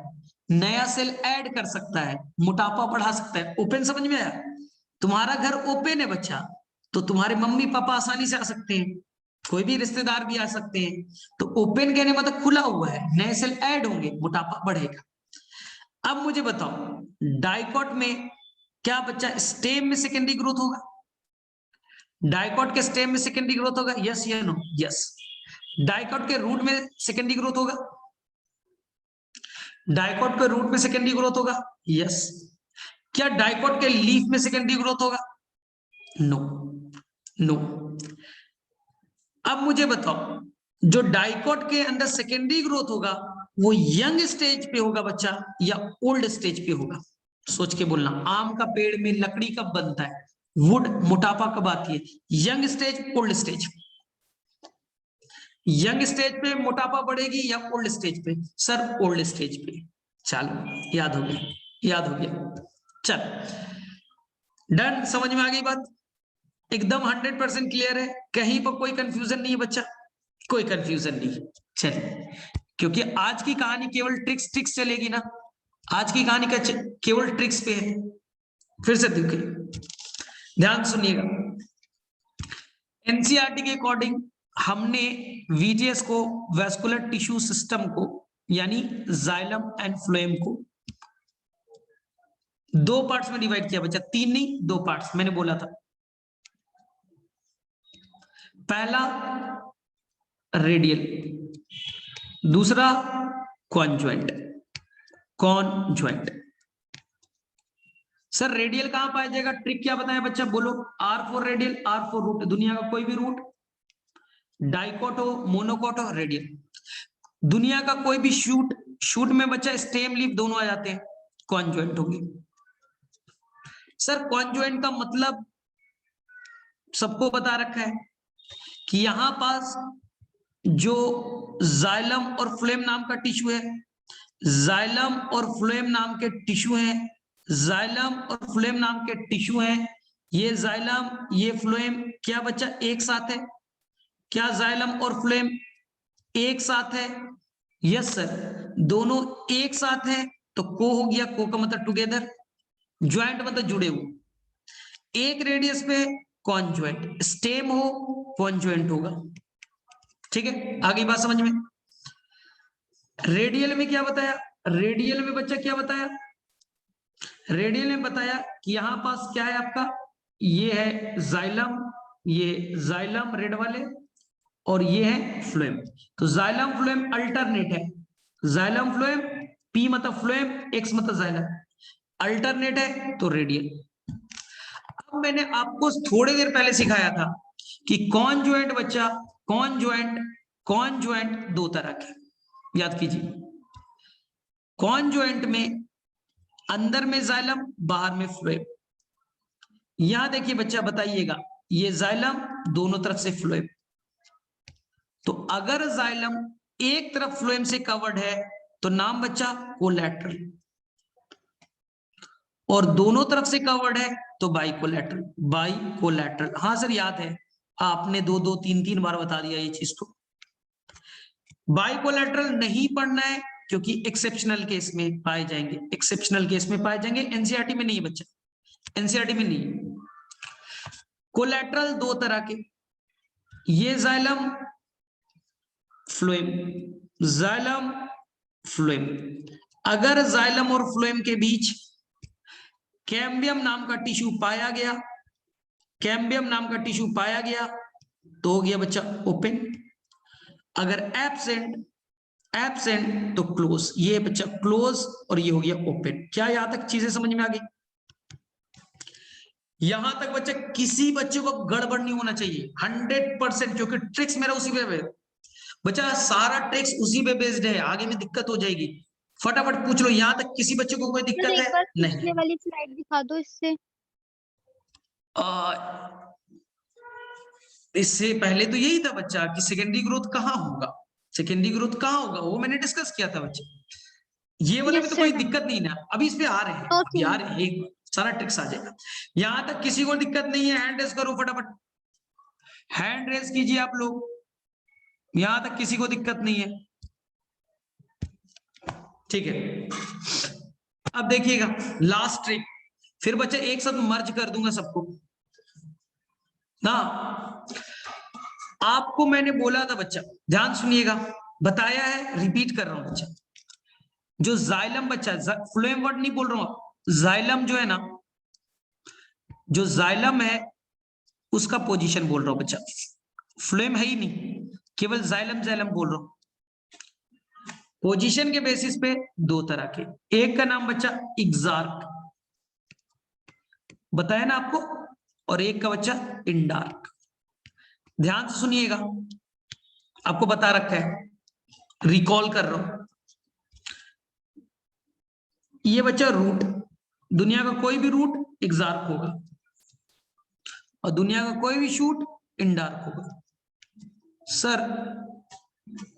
नया सेल ऐड कर सकता है, मोटापा बढ़ा सकता है। ओपन समझ में आया? तुम्हारा घर ओपन है बच्चा, तो तुम्हारे मम्मी पापा आसानी से आ सकते हैं, कोई भी रिश्तेदार भी आ सकते हैं। तो ओपन कहने मतलब खुला हुआ है, नए सेल ऐड होंगे, मोटापा बढ़ेगा। अब मुझे बताओ, डाइकॉट में क्या बच्चा स्टेम में सेकेंडरी ग्रोथ होगा? डाइकॉट के स्टेम में सेकेंडरी ग्रोथ होगा? यस या नो? यस। डाइकॉट के रूट में सेकेंडरी ग्रोथ होगा? डाइकॉट के रूट में सेकेंडरी ग्रोथ होगा? यस। क्या डाइकॉट के लीफ में सेकेंडरी ग्रोथ होगा? No, no. अब मुझे बताओ, जो डाइकॉट के अंदर सेकेंडरी ग्रोथ होगा वो यंग स्टेज पे होगा बच्चा या ओल्ड स्टेज पे होगा? सोच के बोलना। आम का पेड़ में लकड़ी कब बनता है? वुड, मोटापा कब आती है? Young stage, old stage? Young stage पे मोटापा बढ़ेगी या ओल्ड स्टेज पे? सर ओल्ड स्टेज पे। चलो याद हो गया, याद हो गया। चल डन, समझ में आ गई बात? एकदम 100% क्लियर है, कहीं पर कोई कंफ्यूजन नहीं है बच्चा, कोई कंफ्यूजन नहीं। चलिए, क्योंकि आज की कहानी केवल ट्रिक्स ट्रिक्स चलेगी ना, आज की कहानी का केवल ट्रिक्स पे है। फिर से देखिए, ध्यान सुनिएगा। एनसीईआरटी के अकॉर्डिंग हमने वीजीएस को, वेस्कुलर टिश्यू सिस्टम को, यानी जाइलम एंड फ्लोएम को 2 पार्ट्स में डिवाइड किया बच्चा, 3 नहीं 2 पार्ट्स मैंने बोला था। पहला रेडियल, दूसरा कॉन्जुएंट। कॉन्जुएंट सर रेडियल कहां पाया जाएगा, ट्रिक क्या बताया बच्चा, बोलो। R4 रेडियल, R4 रूट, दुनिया का कोई भी रूट, डाइकोट हो, मोनोकोट हो, रेडियल। दुनिया का कोई भी शूट, शूट में बच्चा स्टेम लीफ दोनों आ जाते हैं, कॉन्जुएंट होगी। सर कॉन्जुएंट का मतलब सबको बता रखा है कि यहां पास जो जाइलम और फ्लोएम नाम का टिश्यू है, जाइलम और फ्लोएम नाम के टिश्यू है, जाइलम और फ्लोएम नाम के टिश्यू है। ये जाइलम ये फ्लोएम क्या बच्चा एक साथ है, क्या जाइलम और फ्लोएम एक साथ है? यस सर, दोनों एक साथ है तो को हो गया, को का मतलब टुगेदर, ज्वाइंट मतलब जुड़े हुए। एक रेडियस पे कॉन्जुएंट, स्टेम हो कॉन्जुएंट होगा। ठीक है, आगे बात समझ में। रेडियल में क्या बताया, रेडियल में बच्चा क्या बताया, रेडियल में बताया कि यहां पास क्या है आपका, ये है जाइलम, ये जाइलम रेड वाले, और ये है फ्लोएम। तो जाइलम फ्लोएम अल्टरनेट है, जाइलम फ्लोएम, पी मतलब फ्लोएम, एक्स मतलब जाइलम, अल्टरनेट है तो रेडियल। अब मैंने आपको थोड़ी देर पहले सिखाया था कि कॉन्जुएंट बच्चा, कॉन्जुएंट, कॉन्जुएंट 2 तरह के, याद कीजिए। कॉन्जुएंट में अंदर में जाइलम, बाहर में फ्लोएम। यहां देखिए बच्चा, बताइएगा, ये जाइलम दोनों तरफ से फ्लोएम, तो अगर जाइलम एक तरफ फ्लोएम से कवर्ड है तो नाम बच्चा कोलैटरल, और दोनों तरफ से कवर्ड है तो बाइकोलैटरल, बाइकोलैटरल। हाँ सर याद है, आपने 2-2 3-3 बार बता दिया ये चीज। तो बाइकोलैटरल नहीं पढ़ना है क्योंकि एक्सेप्शनल केस में पाए जाएंगे, एक्सेप्शनल केस में पाए जाएंगे, एनसीईआरटी में नहीं है बच्चा, एनसीईआरटी में नहीं। कोलैटरल 2 तरह के, ये जाइलम फ्लोएम, जाइलम फ्लोएम। अगर जाइलम और फ्लोएम के बीच कैम्बियम नाम का टिश्यू पाया गया, कैम्बियम नाम का टिश्यू पाया गया तो हो गया बच्चा ओपन। अगर एब्सेंट, एब्सेंट तो क्लोज, ये बच्चा क्लोज और ये हो गया ओपन। क्या यहां तक चीजें समझ में आ गई? यहां तक बच्चा किसी बच्चे को गड़बड़ नहीं होना चाहिए 100%, क्योंकि ट्रिक्स मेरा उसी पे बच्चा, सारा ट्रिक्स उसी पे बेस्ड है, आगे में दिक्कत हो जाएगी। फटाफट पूछ लो, यहां तक किसी बच्चे को कोई सर दिक्कत एक है? बार नहीं। पिछले वाली स्लाइड दिखा दो इससे। इससे पहले तो यही था बच्चा कि सेकेंडरी ग्रोथ कहाँ होगा, सेकेंडरी ग्रोथ कहाँ होगा वो मैंने डिस्कस किया था बच्चे। ये वाले में यस तो सर, कोई दिक्कत नहीं ना, अभी इस पे आ रहे हैं, तो अभी आ रहे हैं, एक सारा ट्रिक्स आ जाएगा। यहां तक किसी को दिक्कत नहीं है, हैंड रेस करो फटाफट, हैंड रेस कीजिए आप लोग, यहां तक किसी को दिक्कत नहीं है। ठीक है, अब देखिएगा लास्ट ट्रिक, फिर बच्चे एक साथ मर्ज कर दूंगा सबको ना। आपको मैंने बोला था बच्चा, ध्यान सुनिएगा, बताया है, रिपीट कर रहा हूं बच्चा। जो जाइलम बच्चा, फ्लोएम वर्ड नहीं बोल रहा हूं, जाइलम जो है ना, जो जाइलम है उसका पोजीशन बोल रहा हूं बच्चा, फ्लोएम है ही नहीं, केवल जाइलम जाइलम बोल रहा हूं। पोजीशन के बेसिस पे 2 तरह के, एक का नाम बच्चा एग्जार्क, बताया ना आपको, और एक का बच्चा इंडार्क। ध्यान से सुनिएगा, आपको बता रखा है, रिकॉल कर रहा हूं। ये बच्चा रूट, दुनिया का कोई भी रूट एग्जार्क होगा, और दुनिया का कोई भी शूट इंडार्क होगा। सर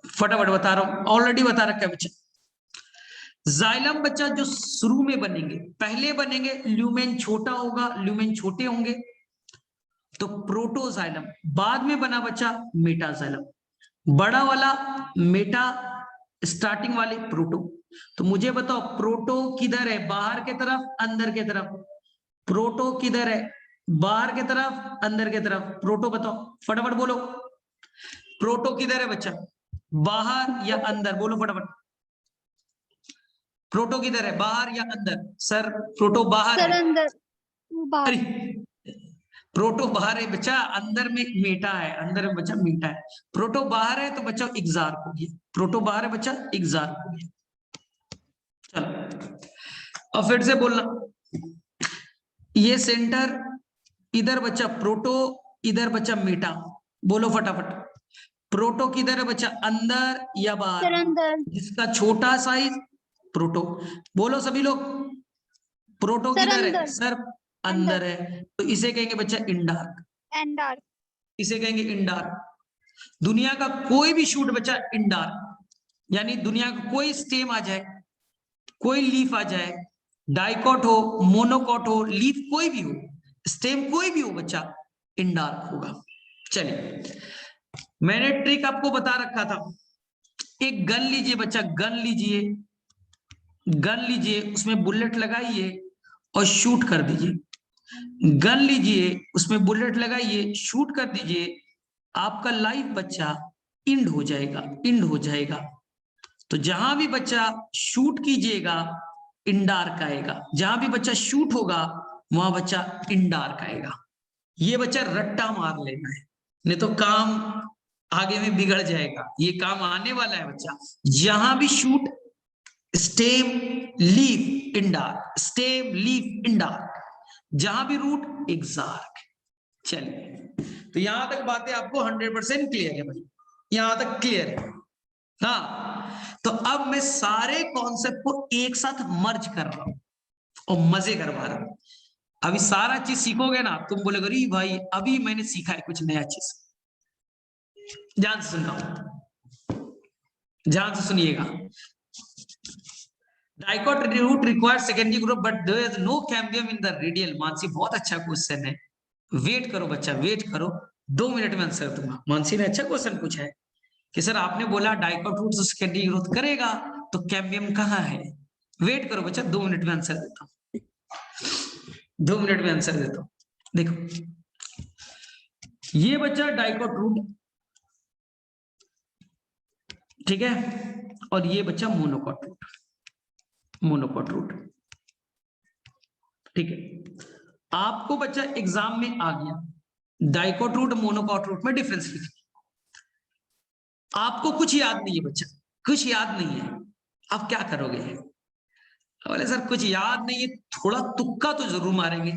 फटाफट बता रहा हूं, ऑलरेडी बता रखा है बच्चा। जाइलम बच्चा जो शुरू में बनेंगे, पहले बनेंगे ल्यूमेन छोटा होगा, ल्यूमेन छोटे होंगे, तो प्रोटोजाइलम। बाद में बना बच्चा मेटाजाइलम, बड़ा वाला मेटा, स्टार्टिंग वाले प्रोटो। तो मुझे बताओ प्रोटो किधर है, बाहर की तरफ अंदर की तरफ? प्रोटो किधर है, बाहर की तरफ अंदर की तरफ? प्रोटो बताओ, फटाफट बोलो। प्रोटो किधर है बच्चा, बाहर या अंदर? बोलो फटाफट। प्रोटो किधर है, बाहर या अंदर? सर प्रोटो बाहर सर है। अंदर, बाहर। अरे प्रोटो बाहर है बच्चा, अंदर में मेटा है, अंदर में बच्चा मीटा है। प्रोटो बाहर है तो बच्चा एक्सार्क हो गया, प्रोटो बाहर है बच्चा एक्सार्क हो गया। चलो अब फिर से बोलना, ये सेंटर इधर बच्चा प्रोटो, इधर बच्चा मीटा। बोलो फटाफट, प्रोटो किधर है बच्चा, अंदर या सर बाहर? अंदर। जिसका छोटा साइज प्रोटो। बोलो सभी लोग, प्रोटो सर किधर है अंदर। सर? अंदर। अंदर है, तो इसे कहेंगे बच्चा इंडार्क, एंडार। इसे कहेंगे इंडार्क। दुनिया का कोई भी शूट बच्चा इंडार्क, यानी दुनिया का कोई स्टेम आ जाए, कोई लीफ आ जाए, डाइकॉट हो, मोनोकॉट हो, लीफ कोई भी हो, स्टेम कोई भी हो बच्चा, इंडार्क होगा। चलिए मैंने ट्रिक आपको बता रखा था, एक गन लीजिए बच्चा, गन लीजिए, गन लीजिए, उसमें बुलेट लगाइए और शूट कर दीजिए। गन लीजिए, उसमें बुलेट लगाइए, शूट कर दीजिए, आपका लाइफ बच्चा इंड हो जाएगा, इंड हो जाएगा। तो जहां भी बच्चा शूट कीजिएगा इंडार्क आएगा, जहां भी बच्चा शूट होगा वहां बच्चा इंडार्क आएगा। ये बच्चा रट्टा मार लेना है, नहीं तो काम आगे में बिगड़ जाएगा। ये काम आने वाला है बच्चा, जहां भी shoot stem leaf endarch, stem leaf endarch, जहां भी रूट एक्सार्क। चलिए तो यहां तक बातें आपको 100% क्लियर है भाई, यहां तक क्लियर है। हाँ तो अब मैं सारे कॉन्सेप्ट को एक साथ मर्ज कर रहा हूं और मजे करवा रहा हूं। अभी सारा चीज सीखोगे ना, तुम बोलोगे अरे भाई अभी मैंने सीखा है कुछ नया चीज। ध्यान से सुनना, ध्यान से सुनिएगा। Dicot root requires secondary group but there is no cambium in the radial. Mansi बहुत अच्छा क्वेश्चन है, वेट करो बच्चा, वेट करो, 2 मिनट में आंसर दूंगा। मानसी ने अच्छा क्वेश्चन पूछा है कि सर आपने बोला डाइकॉट रूट सेकेंडरी ग्रोथ करेगा तो कैम्बियम कहाँ है? वेट करो बच्चा, 2 मिनट में आंसर देता हूँ, 2 मिनट में आंसर देता हूँ। देखो ये बच्चा डाइकॉट रूट, ठीक है, और ये बच्चा मोनोकॉट रूट, मोनोकॉट रूट, ठीक है। आपको बच्चा एग्जाम में आ गया डाइकॉट रूट मोनोकॉट रूट में डिफरेंस लिखना, आपको कुछ याद नहीं है बच्चा, कुछ याद नहीं है, आप क्या करोगे? बोले सर कुछ याद नहीं है, थोड़ा तुक्का तो जरूर मारेंगे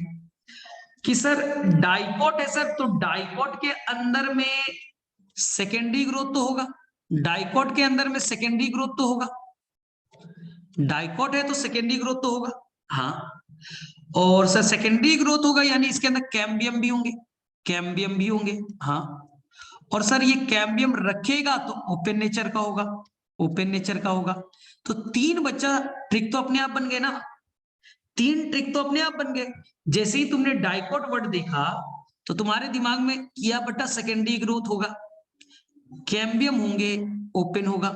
कि सर डाइकॉट है सर, तो डाइकॉट के अंदर में सेकेंडरी ग्रोथ तो होगा, डाइकॉट के अंदर में सेकेंडरी ग्रोथ तो होगा, डाइकॉट है तो सेकेंडरी ग्रोथ तो होगा। हाँ और सर सेकेंडरी ग्रोथ होगा यानी इसके अंदर कैम्बियम भी होंगे, कैम्बियम भी होंगे। हाँ और सर ये कैम्बियम रखेगा तो ओपन नेचर का होगा, ओपन नेचर का होगा। तो 3 बच्चा ट्रिक तो अपने आप बन गए ना, 3 ट्रिक तो अपने आप बन गए। जैसे ही तुमने डाइकॉट वर्ड देखा तो तुम्हारे दिमाग में किया बट्टा सेकेंडरी ग्रोथ होगा, कैम्बियम होंगे, ओपन होगा।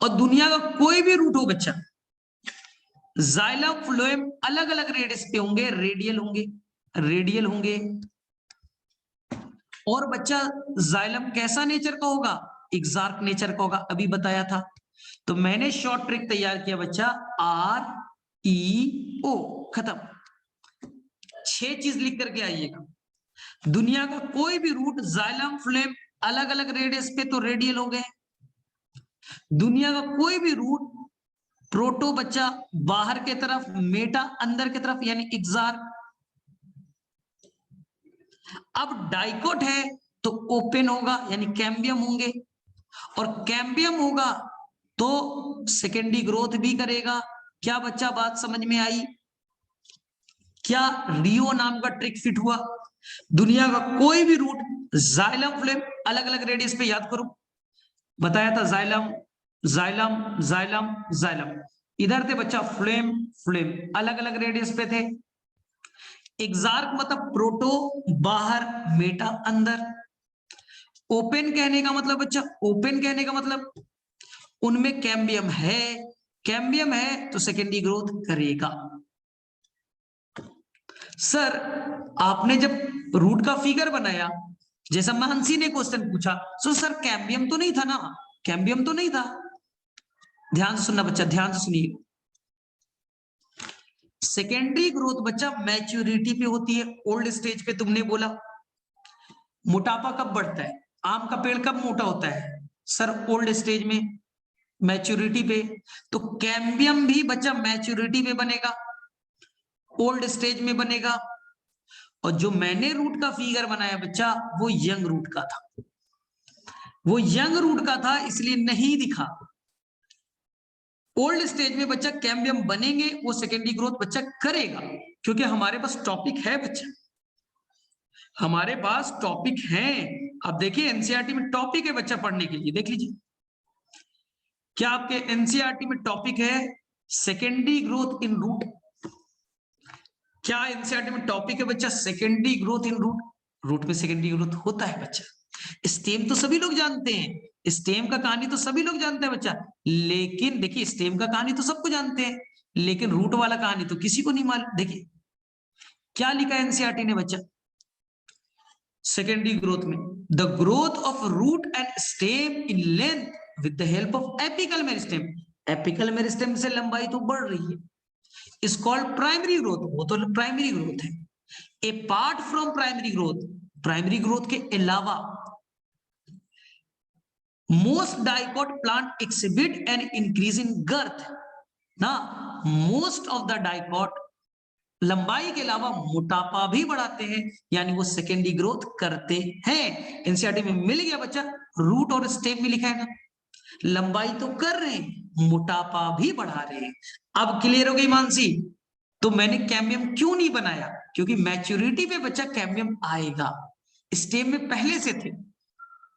और दुनिया का कोई भी रूट हो बच्चा, जाइलम फ्लोएम अलग अलग रेडियस पे होंगे, रेडियल होंगे, रेडियल होंगे। और बच्चा जाइलम कैसा नेचर का होगा? एक्सार्क नेचर का होगा, अभी बताया था। तो मैंने शॉर्ट ट्रिक तैयार किया बच्चा, REO, खत्म। 6 चीज लिख करके आइएगा। दुनिया का कोई भी रूट जाइलम फ्लोएम अलग अलग रेडियस पे तो रेडियल हो गए, दुनिया का कोई भी रूट प्रोटो बच्चा बाहर के तरफ, मेटा अंदर की तरफ यानी एक्सार्क। अब डाइकोट है तो ओपन होगा यानी कैम्बियम होंगे, और कैम्बियम होगा तो सेकेंडरी ग्रोथ भी करेगा। क्या बच्चा बात समझ में आई? क्या रियो नाम का ट्रिक फिट हुआ? दुनिया का कोई भी रूट जाइलम फ्लेम अलग अलग रेडियस पे, याद करो बताया था, जाइलम जाइलम जाइलम जाइलम, इधर थे बच्चा फ्लेम फ्लेम अलग अलग रेडियस पे थे। एग्जार्क मतलब प्रोटो बाहर, मेटा अंदर। ओपन कहने का मतलब बच्चा, ओपन कहने का मतलब उनमें कैम्बियम है, कैम्बियम है तो सेकेंडरी ग्रोथ करेगा। सर आपने जब रूट का फिगर बनाया, जैसा मानसी ने क्वेश्चन पूछा, तो सर कैम्बियम तो नहीं था ना, कैम्बियम तो नहीं था। ध्यान से सुनना बच्चा, ध्यान से सुनिए। सेकेंडरी ग्रोथ बच्चा मैच्योरिटी पे होती है, ओल्ड स्टेज पे। तुमने बोला मोटापा कब बढ़ता है, आम का पेड़ कब मोटा होता है, सर ओल्ड स्टेज में, मैच्योरिटी पे। तो कैम्बियम भी बच्चा मैच्योरिटी पे बनेगा, ओल्ड स्टेज में बनेगा। और जो मैंने रूट का फिगर बनाया बच्चा, वो यंग रूट का था, वो यंग रूट का था, इसलिए नहीं दिखा। ओल्ड स्टेज में बच्चा कैम्बियम बनेंगे, वो सेकेंडरी ग्रोथ बच्चा करेगा, क्योंकि हमारे पास टॉपिक है बच्चा, हमारे पास टॉपिक है। अब देखिए एनसीईआरटी में टॉपिक है बच्चा पढ़ने के लिए, देख लीजिए क्या आपके एनसीईआरटी में टॉपिक है सेकेंडरी ग्रोथ इन रूट। क्या एनसीईआरटी में टॉपिक है बच्चा secondary growth in root. Root में सेकेंडरी ग्रोथ होता है बच्चा। स्टेम तो सभी लोग जानते हैं, स्टेम का कहानी तो सभी लोग जानते हैं बच्चा, लेकिन देखिए स्टेम का कहानी तो सबको जानते हैं, लेकिन रूट वाला कहानी तो किसी को नहीं मालूम। देखिए क्या लिखा है एनसीईआरटी ने बच्चा सेकेंडरी ग्रोथ में, the growth of root and stem in length with the help of apical meristem. Apical meristem से लंबाई तो बढ़ रही है, इज कॉल्ड प्राइमरी ग्रोथ, वो तो प्राइमरी ग्रोथ है। Apart from primary growth, primary growth के अलावा most dicot plant exhibit an increase in girth ना, मोस्ट ऑफ द डाइकोट लंबाई के अलावा मोटापा भी बढ़ाते हैं, यानी वो सेकेंडरी ग्रोथ करते हैं। एनसीईआरटी में मिल गया बच्चा, रूट और स्टेम में लिखा है ना, लंबाई तो कर रहे हैं, मोटापा भी बढ़ा रहे हैं। अब क्लियर हो गई मानसी। तो मैंने कैम्बियम क्यों नहीं बनाया, क्योंकि मैच्योरिटी पे बच्चा कैम्बियम आएगा, स्टेम में पहले से थे,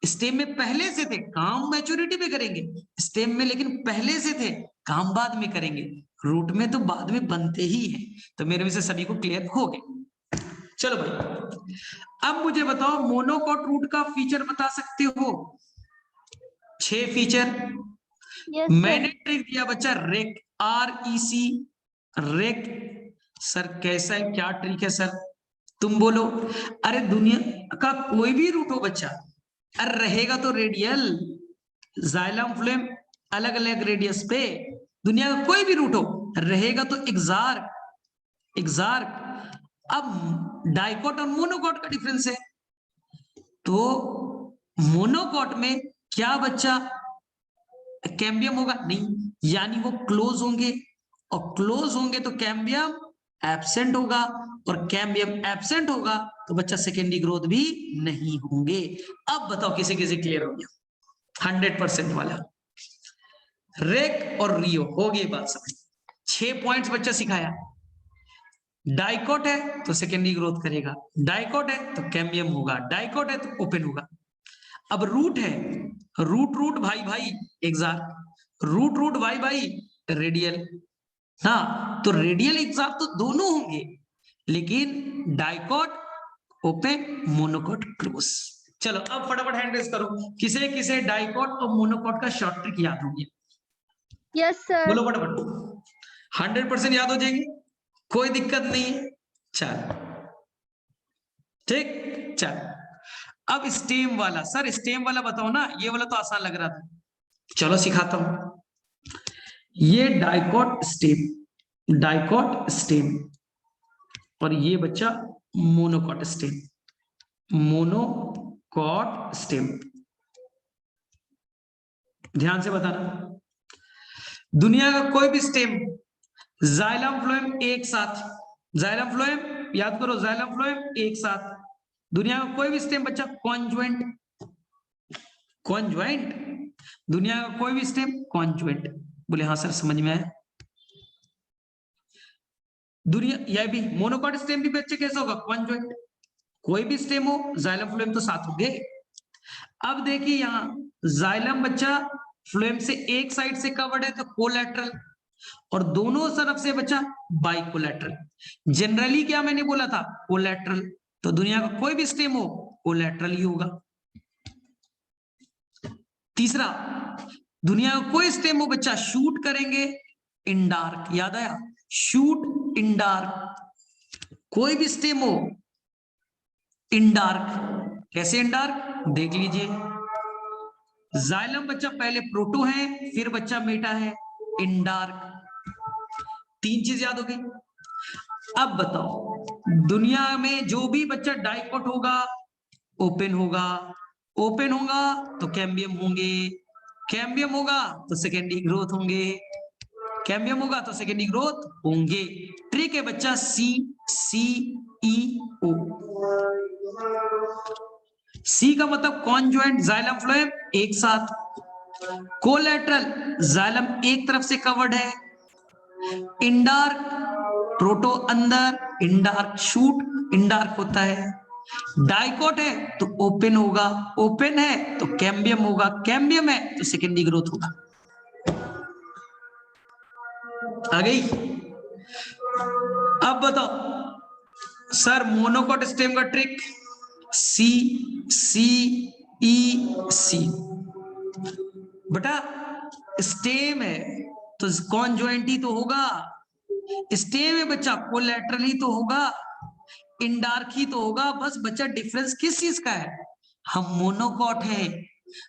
स्टेम में पहले से थे, काम मैच्योरिटी पे करेंगे, स्टेम में लेकिन पहले से थे, काम बाद में करेंगे, रूट में तो बाद में बनते ही हैं। तो मेरे में से सभी को क्लियर हो गए। चलो भाई अब मुझे बताओ मोनोकोट रूट का फीचर बता सकते हो, 6 फीचर। यस मैंने सर। ट्रिक दिया बच्चा रेक, REC, रेक। सर कैसा है, क्या ट्रिक है सर, तुम बोलो। अरे दुनिया का कोई भी रूट हो बच्चा, अरे रहेगा तो रेडियल, जाइलम फ्लेम अलग अलग रेडियस पे, दुनिया का कोई भी रूट हो रहेगा तो एग्जार्क, एग्जार्क। अब डाइकोट और मोनोकोट का डिफरेंस है, तो मोनोकोट में क्या बच्चा कैम्बियम होगा नहीं, यानी वो क्लोज होंगे, और क्लोज होंगे तो कैम्बियम एब्सेंट होगा, और कैम्बियम एब्सेंट होगा तो बच्चा सेकेंडरी ग्रोथ भी नहीं होंगे। अब बताओ किसे किसे क्लियर हो गया 100% वाला। रेक और रियो हो गई बात समझ। 6 पॉइंट्स बच्चा सिखाया, डाइकोट है तो सेकेंडरी ग्रोथ करेगा, डाइकोट है तो कैम्बियम होगा, डाइकोट है तो ओपन होगा। अब रूट है, रूट रूट भाई भाई एग्जार्क, रूट रूट भाई भाई रेडियल, हाँ तो रेडियल एग्जार्क तो दोनों होंगे, लेकिन डाइकोट ओपन, मोनोकोट क्लोज। चलो अब फटाफट हैंड रेज करो, किसे किसे डाइकोट और मोनोकोट का शॉर्ट ट्रिक याद हो गया। Yes sir. बोलो फटाफट, 100% याद हो जाएंगे, कोई दिक्कत नहीं है। चल ठीक, चल अब स्टेम वाला, सर स्टेम वाला बताओ ना, ये वाला तो आसान लग रहा था, चलो सिखाता हूं। ये डाइकोट स्टेम, डाइकोट स्टेम, और ये बच्चा मोनोकोट स्टेम, मोनोकोट स्टेम। ध्यान से बताना, दुनिया का कोई भी स्टेम, जाइलम फ्लोएम एक साथ, जाइलम फ्लोएम याद करो, जाइलम फ्लोएम एक साथ, दुनिया का कोई भी स्टेम बच्चा कॉन्जुएंट, कॉन्जुएंट, दुनिया का कोई भी स्टेम कॉन्जुएंट। बोले हाँ सर समझ में आया। दुनिया यह भी मोनोकोट स्टेम भी बच्चे कैसा होगा, कॉन्जुएंट, कोई भी स्टेम हो जाइलम फ्लोएम तो साथ होंगे। अब देखिए यहां जाइलम बच्चा फ्लोएम से एक साइड से कवर्ड है तो कोलैटरल, और दोनों तरफ से बच्चा बाइकोलैटरल। जनरली क्या मैंने बोला था, कोलैटरल। तो दुनिया का कोई भी स्टेम हो कोलैटरल ही होगा। तीसरा, दुनिया का कोई स्टेम हो बच्चा शूट करेंगे इन डार्क, याद आया, शूट इन डार्क। कोई भी स्टेम हो इन डार्क, कैसे इन डार्क देख लीजिए। जाइलम बच्चा पहले प्रोटो है, फिर बच्चा मेटा है, इन डार्क। 3 चीज याद हो गई। अब बताओ, दुनिया में जो भी बच्चा डाइकोट होगा ओपन होगा, ओपन होगा तो कैम्बियम होंगे, कैम्बियम होगा तो सेकेंडरी ग्रोथ होंगे, कैम्बियम होगा तो सेकेंडरी ग्रोथ होंगे। ट्रिक है बच्चा CCEO। सी का मतलब कॉन्जॉइंट जाइलम फ्लोएम एक साथ, कोलैटरल जाइलम एक तरफ से कवर्ड है, इंडार्क प्रोटो अंदर, इंडार्क शूट इंडार्क होता है, डाइकोट है तो ओपन होगा, ओपन है तो कैम्बियम होगा, कैम्बियम है तो सेकेंडरी ग्रोथ होगा। आ गई। अब बताओ सर मोनोकोट स्टेम का ट्रिक, CCEC। बेटा स्टेम है तो कॉन्जॉइंट ही तो होगा, स्टेम है बच्चा कोलैटरल ही तो होगा, इंडार्क ही तो होगा। बस बच्चा डिफरेंस किस चीज का है, हम मोनोकॉट हैं,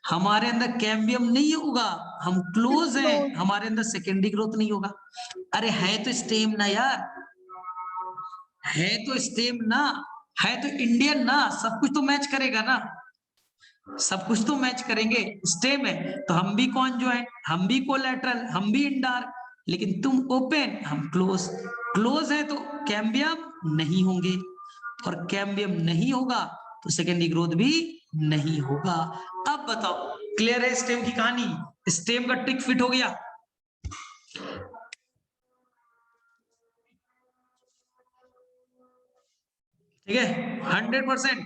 हमारे अंदर कैम्बियम नहीं होगा, हम क्लोज हैं, हमारे अंदर सेकेंडरी ग्रोथ नहीं होगा। अरे है तो स्टेम ना यार, है तो स्टेम ना, है तो इंडियन ना, सब कुछ तो मैच करेगा ना, सब कुछ तो मैच करेंगे। स्टेम है तो हम भी कॉन्जॉइंट, हम भी कोलैटरल, हम भी इंडार्क, लेकिन तुम ओपन हम क्लोज, क्लोज है तो कैम्बियम नहीं होंगे, और कैम्बियम नहीं होगा तो सेकेंडरी ग्रोथ भी नहीं होगा। अब बताओ क्लियर है स्टेम की कहानी, स्टेम का ट्रिक फिट हो गया। ठीक है 100%,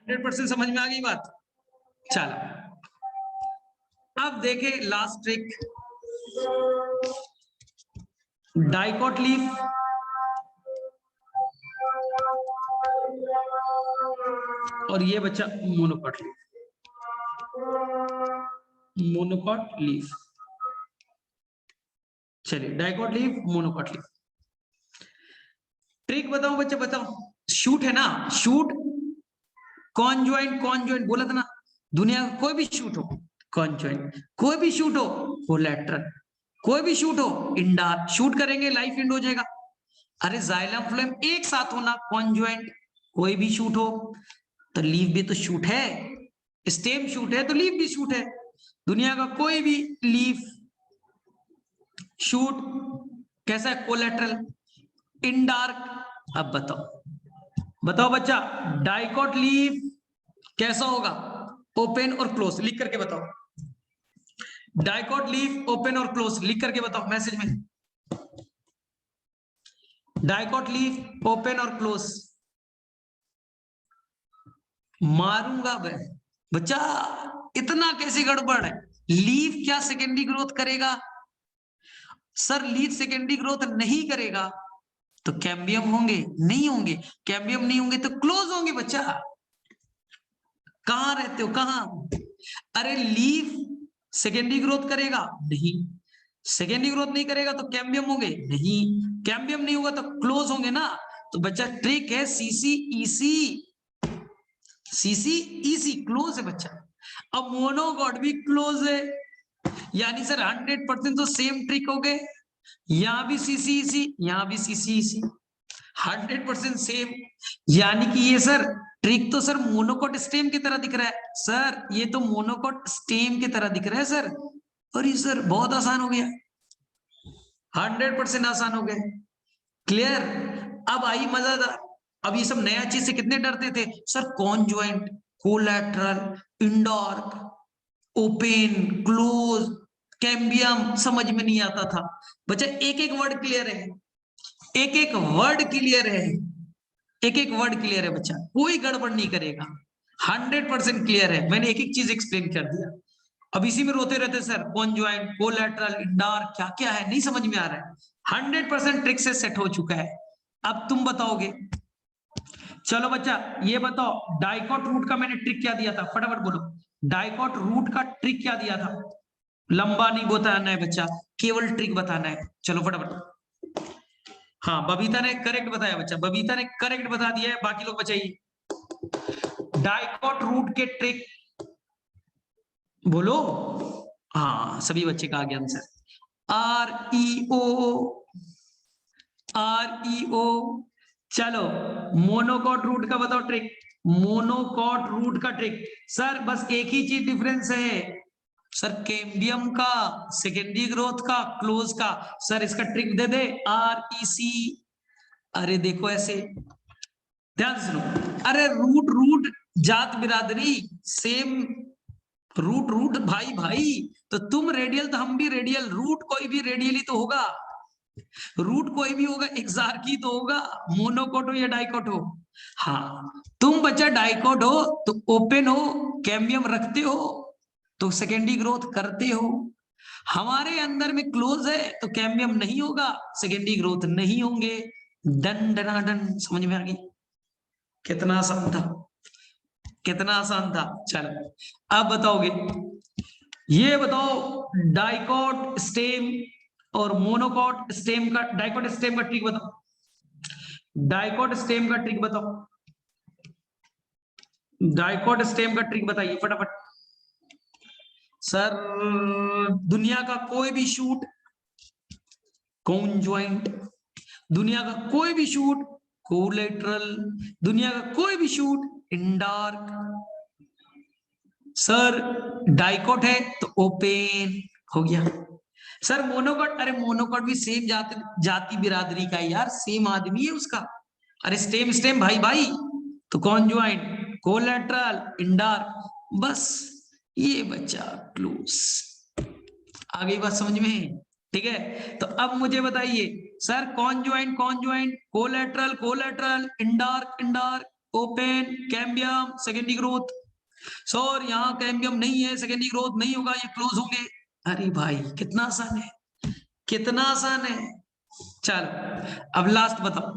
100% समझ में आ गई बात। चलो अब देखें लास्ट ट्रिक, डाइकोट लीफ और ये बच्चा मोनोकॉट लीफ, मोनोकॉट लीफ। चलिए dicot leaf monocot leaf, trick बताओ बच्चे बताओ। शूट है ना, शूट कॉन्जॉइंट, कॉन्जॉइंट बोला था ना, दुनिया का कोई भी शूट हो कॉन्जॉइंट, कोई भी शूट हो कोलैटरल, कोई भी शूट हो इंडार, शूट करेंगे लाइफ एंड हो जाएगा। अरे जाइलम फ्लोएम एक साथ होना कॉन्जॉइंट, कोई भी शूट हो तो लीफ भी तो शूट है, स्टेम शूट है तो लीफ भी शूट है। दुनिया का कोई भी लीफ शूट कैसा है, कोलैटरल इंडार्क। अब बताओ बताओ बच्चा, डाइकोट लीफ कैसा होगा, ओपन और क्लोज, लिख करके बताओ। डाइकोट लीफ ओपन और क्लोज लिख करके बताओ मैसेज में, डाइकोट लीफ ओपन और क्लोज। मारूंगा मैं बच्चा, इतना कैसी गड़बड़ है, लीफ क्या सेकेंडरी ग्रोथ करेगा, सर लीफ सेकेंडरी ग्रोथ नहीं करेगा तो कैम्बियम होंगे नहीं होंगे, कैम्बियम नहीं होंगे तो क्लोज होंगे बच्चा। कहां रहते हो कहां, अरे लीफ सेकेंडरी ग्रोथ करेगा नहीं, सेकेंडरी ग्रोथ नहीं करेगा तो कैम्बियम होंगे नहीं, कैम्बियम नहीं होगा तो क्लोज होंगे ना। तो बच्चा ट्रिक है CCEC, CCEC क्लोज है बच्चा। अब मोनोकॉट भी क्लोज है, यानी सर 100% तो सेम ट्रिक हो गए, यहां भी CCEC यहां भी CCEC 100% सेम, यानी कि ये सर ट्रिक तो सर मोनोकोट स्टेम की तरह दिख रहा है सर, ये तो मोनोकोट स्टेम की तरह दिख रहा है सर। और ये सर बहुत आसान हो गया, 100% आसान हो गया, क्लियर। अब आई मजेदार, अब ये सब नया चीज से कितने डरते थे sir, conjoint, collateral, endarch, open, close, cambium समझ में नहीं आता था। बच्चा एक एक वर्ड क्लियर है, एक एक वर्ड क्लियर है, एक एक वर्ड क्लियर है बच्चा, कोई गड़बड़ नहीं करेगा, 100% क्लियर है, मैंने एक एक चीज एक्सप्लेन कर दिया। अब इसी में रोते रहते सर, कॉन्जॉइंट, कोलैटरल, इंडार, क्या क्या है, नहीं समझ में आ रहा है। 100% ट्रिक से सेट हो चुका है। अब तुम बताओगे। चलो बच्चा ये बताओ, डाइकॉट रूट का मैंने ट्रिक क्या दिया था, फटाफट बोलो। डाइकॉट रूट का ट्रिक क्या दिया था? लंबा नहीं बताना है बच्चा, केवल ट्रिक बताना है। चलो फटाफट। हाँ बबीता ने करेक्ट बताया बच्चा, बबीता ने करेक्ट बता दिया है, बाकी लोग बताइए। डाइकॉट रूट के ट्रिक बोलो। हाँ सभी बच्चे का आ गया आंसर। REO, REO। चलो मोनोकॉट रूट का बताओ ट्रिक, मोनोकॉट रूट का ट्रिक। सर बस एक ही चीज डिफरेंस है सर, कैम्बियम का, सेकेंडरी ग्रोथ का, क्लोज का। सर इसका ट्रिक दे दे, REC। अरे देखो ऐसे ध्यान से सुनो, अरे रूट रूट जात बिरादरी सेम, रूट रूट भाई भाई, तो तुम रेडियल तो हम भी रेडियल, रूट कोई भी रेडियल ही तो होगा, रूट कोई भी होगा, एक्सार्की तो होगा, मोनोकोट हो या डाइकोट हो। हाँ तुम बच्चा डाइकोट हो तो ओपन हो, कैम्बियम रखते हो तो सेकेंडरी ग्रोथ करते हो। हमारे अंदर में क्लोज है तो कैम्बियम नहीं होगा, सेकेंडरी ग्रोथ नहीं होंगे। डन डना डन, समझ में आ गई? कितना आसान था, कितना आसान था। चलो अब बताओगे, ये बताओ डाइकोट स्टेम और मोनोकोट स्टेम का, डाइकोट स्टेम का ट्रिक बताओ, डाइकोट स्टेम का ट्रिक बताओ, डाइकोट स्टेम का ट्रिक बताइए फटाफट। सर दुनिया का कोई भी शूट कॉन्जॉइंट, दुनिया का कोई भी शूट कोलैटरल, दुनिया का कोई भी शूट इंडार्क। सर डाइकोट है तो ओपन हो गया। सर मोनोकोट, अरे मोनोकोट भी सेम जाति जाति बिरादरी का है यार, सेम आदमी है उसका। अरे स्टेम स्टेम भाई भाई, तो कॉन्जॉइंट, कोलैटरल, इंडार्क, बस ये बच्चा क्लोज। आ गई बात समझ में? ठीक है तो अब मुझे बताइए sir, conjoint conjoint, collateral collateral, endarch endarch, open, cambium, secondary growth. Sir यहाँ कैम्बियम नहीं है, सेकेंडरी ग्रोथ नहीं होगा, ये क्लोज होंगे। अरे भाई कितना आसान है, कितना आसान है। चलो अब लास्ट बताओ,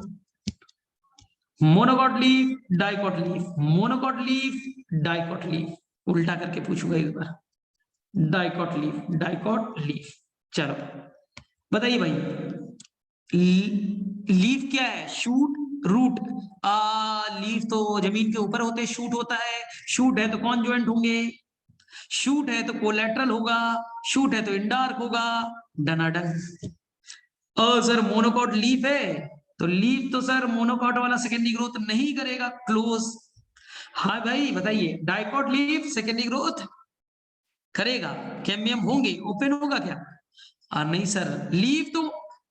monocot leaf, dicot leaf, monocot leaf, dicot leaf, उल्टा करके पूछूंगा इस बार, डाइकॉट लीफ, डाइकॉट लीफ। चलो बताइए भाई, लीफ क्या है? Shoot, root. लीफ तो जमीन के ऊपर होते, शूट होता है, शूट है तो कॉन्जॉइंट होंगे, शूट है तो कोलैटरल होगा, शूट है तो इंडार्क होगा। डनाडन। सर मोनोकॉट लीफ है तो लीफ तो सर मोनोकॉट वाला सेकेंडरी ग्रोथ नहीं करेगा, क्लोज। हाँ भाई बताइए, डाइकॉट लीफ सेकेंडरी ग्रोथ करेगा, कैम्बियम होंगे, ओपन होगा क्या? नहीं सर, लीफ तो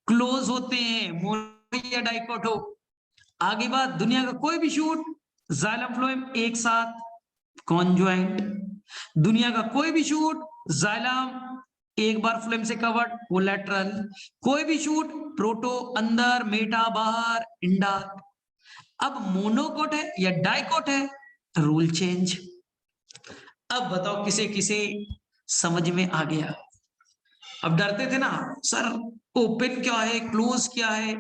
क्लोज होते हैं, मोनो या डाइकॉट हो। आगे बात, दुनिया का कोई भी शूट जाइलम फ्लोएम एक साथ कॉन्जॉइंट, दुनिया का कोई भी शूट जाइलम एक बार फ्लोएम से कवर्ड कोलैटरल, कोई भी शूट प्रोटो अंदर, मेटा बाहर, इंडार्क। अब मोनोकोट है या डाइकोट है, रूल चेंज। अब बताओ किसे किसे समझ में आ गया? अब डरते थे ना सर, ओपन क्या है, क्लोज क्या है,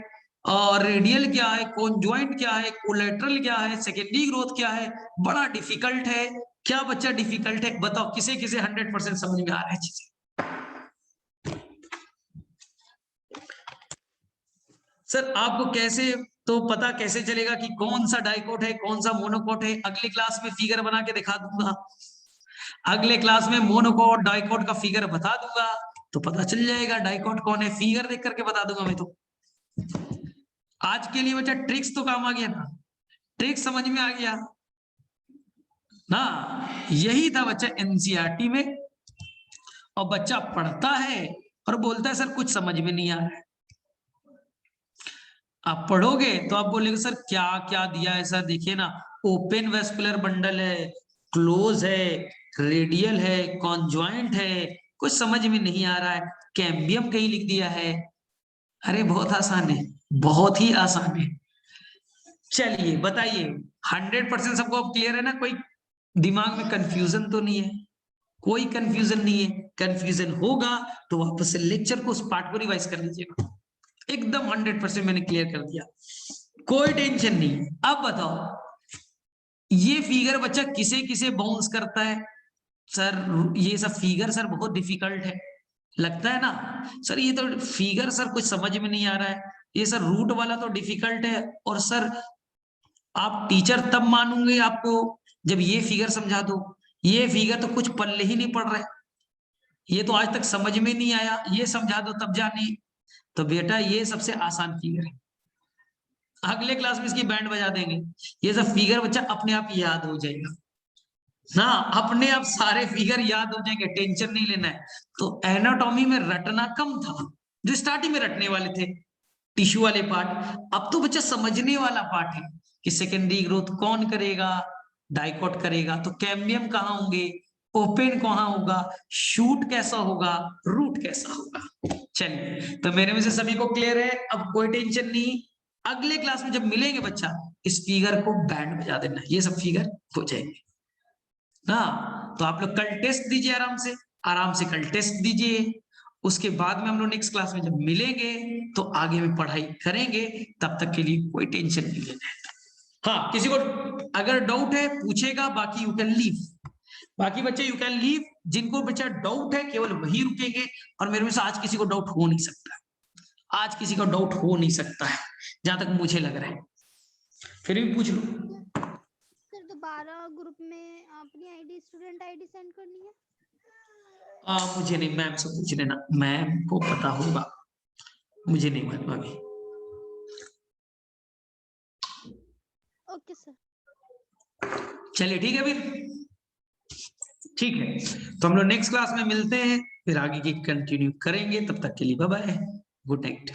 और रेडियल क्या है, कॉन्जॉइंट क्या है, कोलैटरल क्या है, सेकेंडरी ग्रोथ क्या है, बड़ा डिफिकल्ट है। क्या बच्चा डिफिकल्ट है? बताओ किसे किसे 100% समझ में आ रहा है चीजें? सर आपको कैसे तो पता कैसे चलेगा कि कौन सा डाइकोट है, कौन सा मोनोकोट है? अगली क्लास में फिगर बना के दिखा दूंगा, अगले क्लास में मोनोकोट डाइकोट का फिगर बता दूंगा, तो पता चल जाएगा डाइकोट कौन है, फिगर देख करके बता दूंगा मैं तो। आज के लिए बच्चा ट्रिक्स तो काम आ गया ना, ट्रिक्स समझ में आ गया ना? यही था बच्चा एनसीईआरटी में, और बच्चा पढ़ता है और बोलता है सर कुछ समझ में नहीं आ रहा है। आप पढ़ोगे तो आप बोलेंगे सर क्या क्या दिया है सर, देखिए ना, ओपन वेस्कुलर बंडल है, क्लोज है, रेडियल है, कॉन्जॉइंट है, कुछ समझ में नहीं आ रहा है, कैम्बियम कहीं लिख दिया है। अरे बहुत आसान है, बहुत ही आसान है। चलिए बताइए, 100% सबको अब क्लियर है ना? कोई दिमाग में कंफ्यूजन तो नहीं है? कोई कंफ्यूजन नहीं है। कंफ्यूजन होगा तो वापस से लेक्चर को, उस पार्ट को रिवाइज कर लीजिएगा। एकदम 100% मैंने क्लियर कर दिया, कोई टेंशन नहीं। अब बताओ ये फिगर बच्चा किसे किसे बाउंस करता है? सर ये सब फिगर सर बहुत डिफिकल्ट है, लगता है ना सर, ये तो फिगर सर कुछ समझ में नहीं आ रहा है, ये सर रूट वाला तो डिफिकल्ट है। और सर आप टीचर तब मानूंगे आपको जब ये फिगर समझा दो, ये फिगर तो कुछ पल्ले ही नहीं पड़ रहे, ये तो आज तक समझ में नहीं आया, ये समझा दो तब जाने। तो बेटा ये सबसे आसान फिगर है, अगले क्लास में इसकी बैंड बजा देंगे। ये सब फिगर बच्चा अपने आप याद हो जाएगा ना, अपने आप सारे फिगर याद हो जाएंगे, टेंशन नहीं लेना है। तो एनाटॉमी में रटना कम था, जो स्टार्टिंग में रटने वाले थे टिश्यू वाले पार्ट, अब तो बच्चा समझने वाला पार्ट है कि सेकेंडरी ग्रोथ कौन करेगा, डाइकोट करेगा, तो कैम्बियम कहाँ होंगे, ओपन कहाँ होगा, शूट कैसा होगा, रूट कैसा होगा। चलिए तो मेरे में से सभी को क्लियर है, अब कोई टेंशन नहीं। अगले क्लास में जब मिलेंगे बच्चा इस फिगर को बैंड बजा देना, ये सब फिगर हो जाएंगे ना। तो आप लोग कल टेस्ट दीजिए, आराम से कल टेस्ट दीजिए। उसके बाद में हम लोग नेक्स्ट क्लास में जब मिलेंगे तो आगे में पढ़ाई करेंगे, तब तक के लिए कोई टेंशन नहीं लेना है। हाँ किसी को अगर डाउट है पूछेगा, बाकी यू कैन लीव, बाकी बच्चे यू कैन लीव। जिनको बच्चा डाउट है केवल वही रुकेंगे, और मेरे में से आज किसी को डाउट हो नहीं सकता, आज किसी को डाउट हो नहीं सकता है जहां तक मुझे लग रहा है, फिर भी पूछ लो। सर दोबारा ग्रुप में अपनी आईडी, स्टूडेंट आईडी सेंड करनी है? मुझे नहीं, मैम से पूछ लेना, मैम को पता होगा, मुझे नहीं मालूम अभी। Okay sir. चलिए ठीक है फिर, ठीक है तो हम लोग नेक्स्ट क्लास में मिलते हैं, फिर आगे की कंटिन्यू करेंगे। तब तक के लिए बाय बाय, गुड नाइट।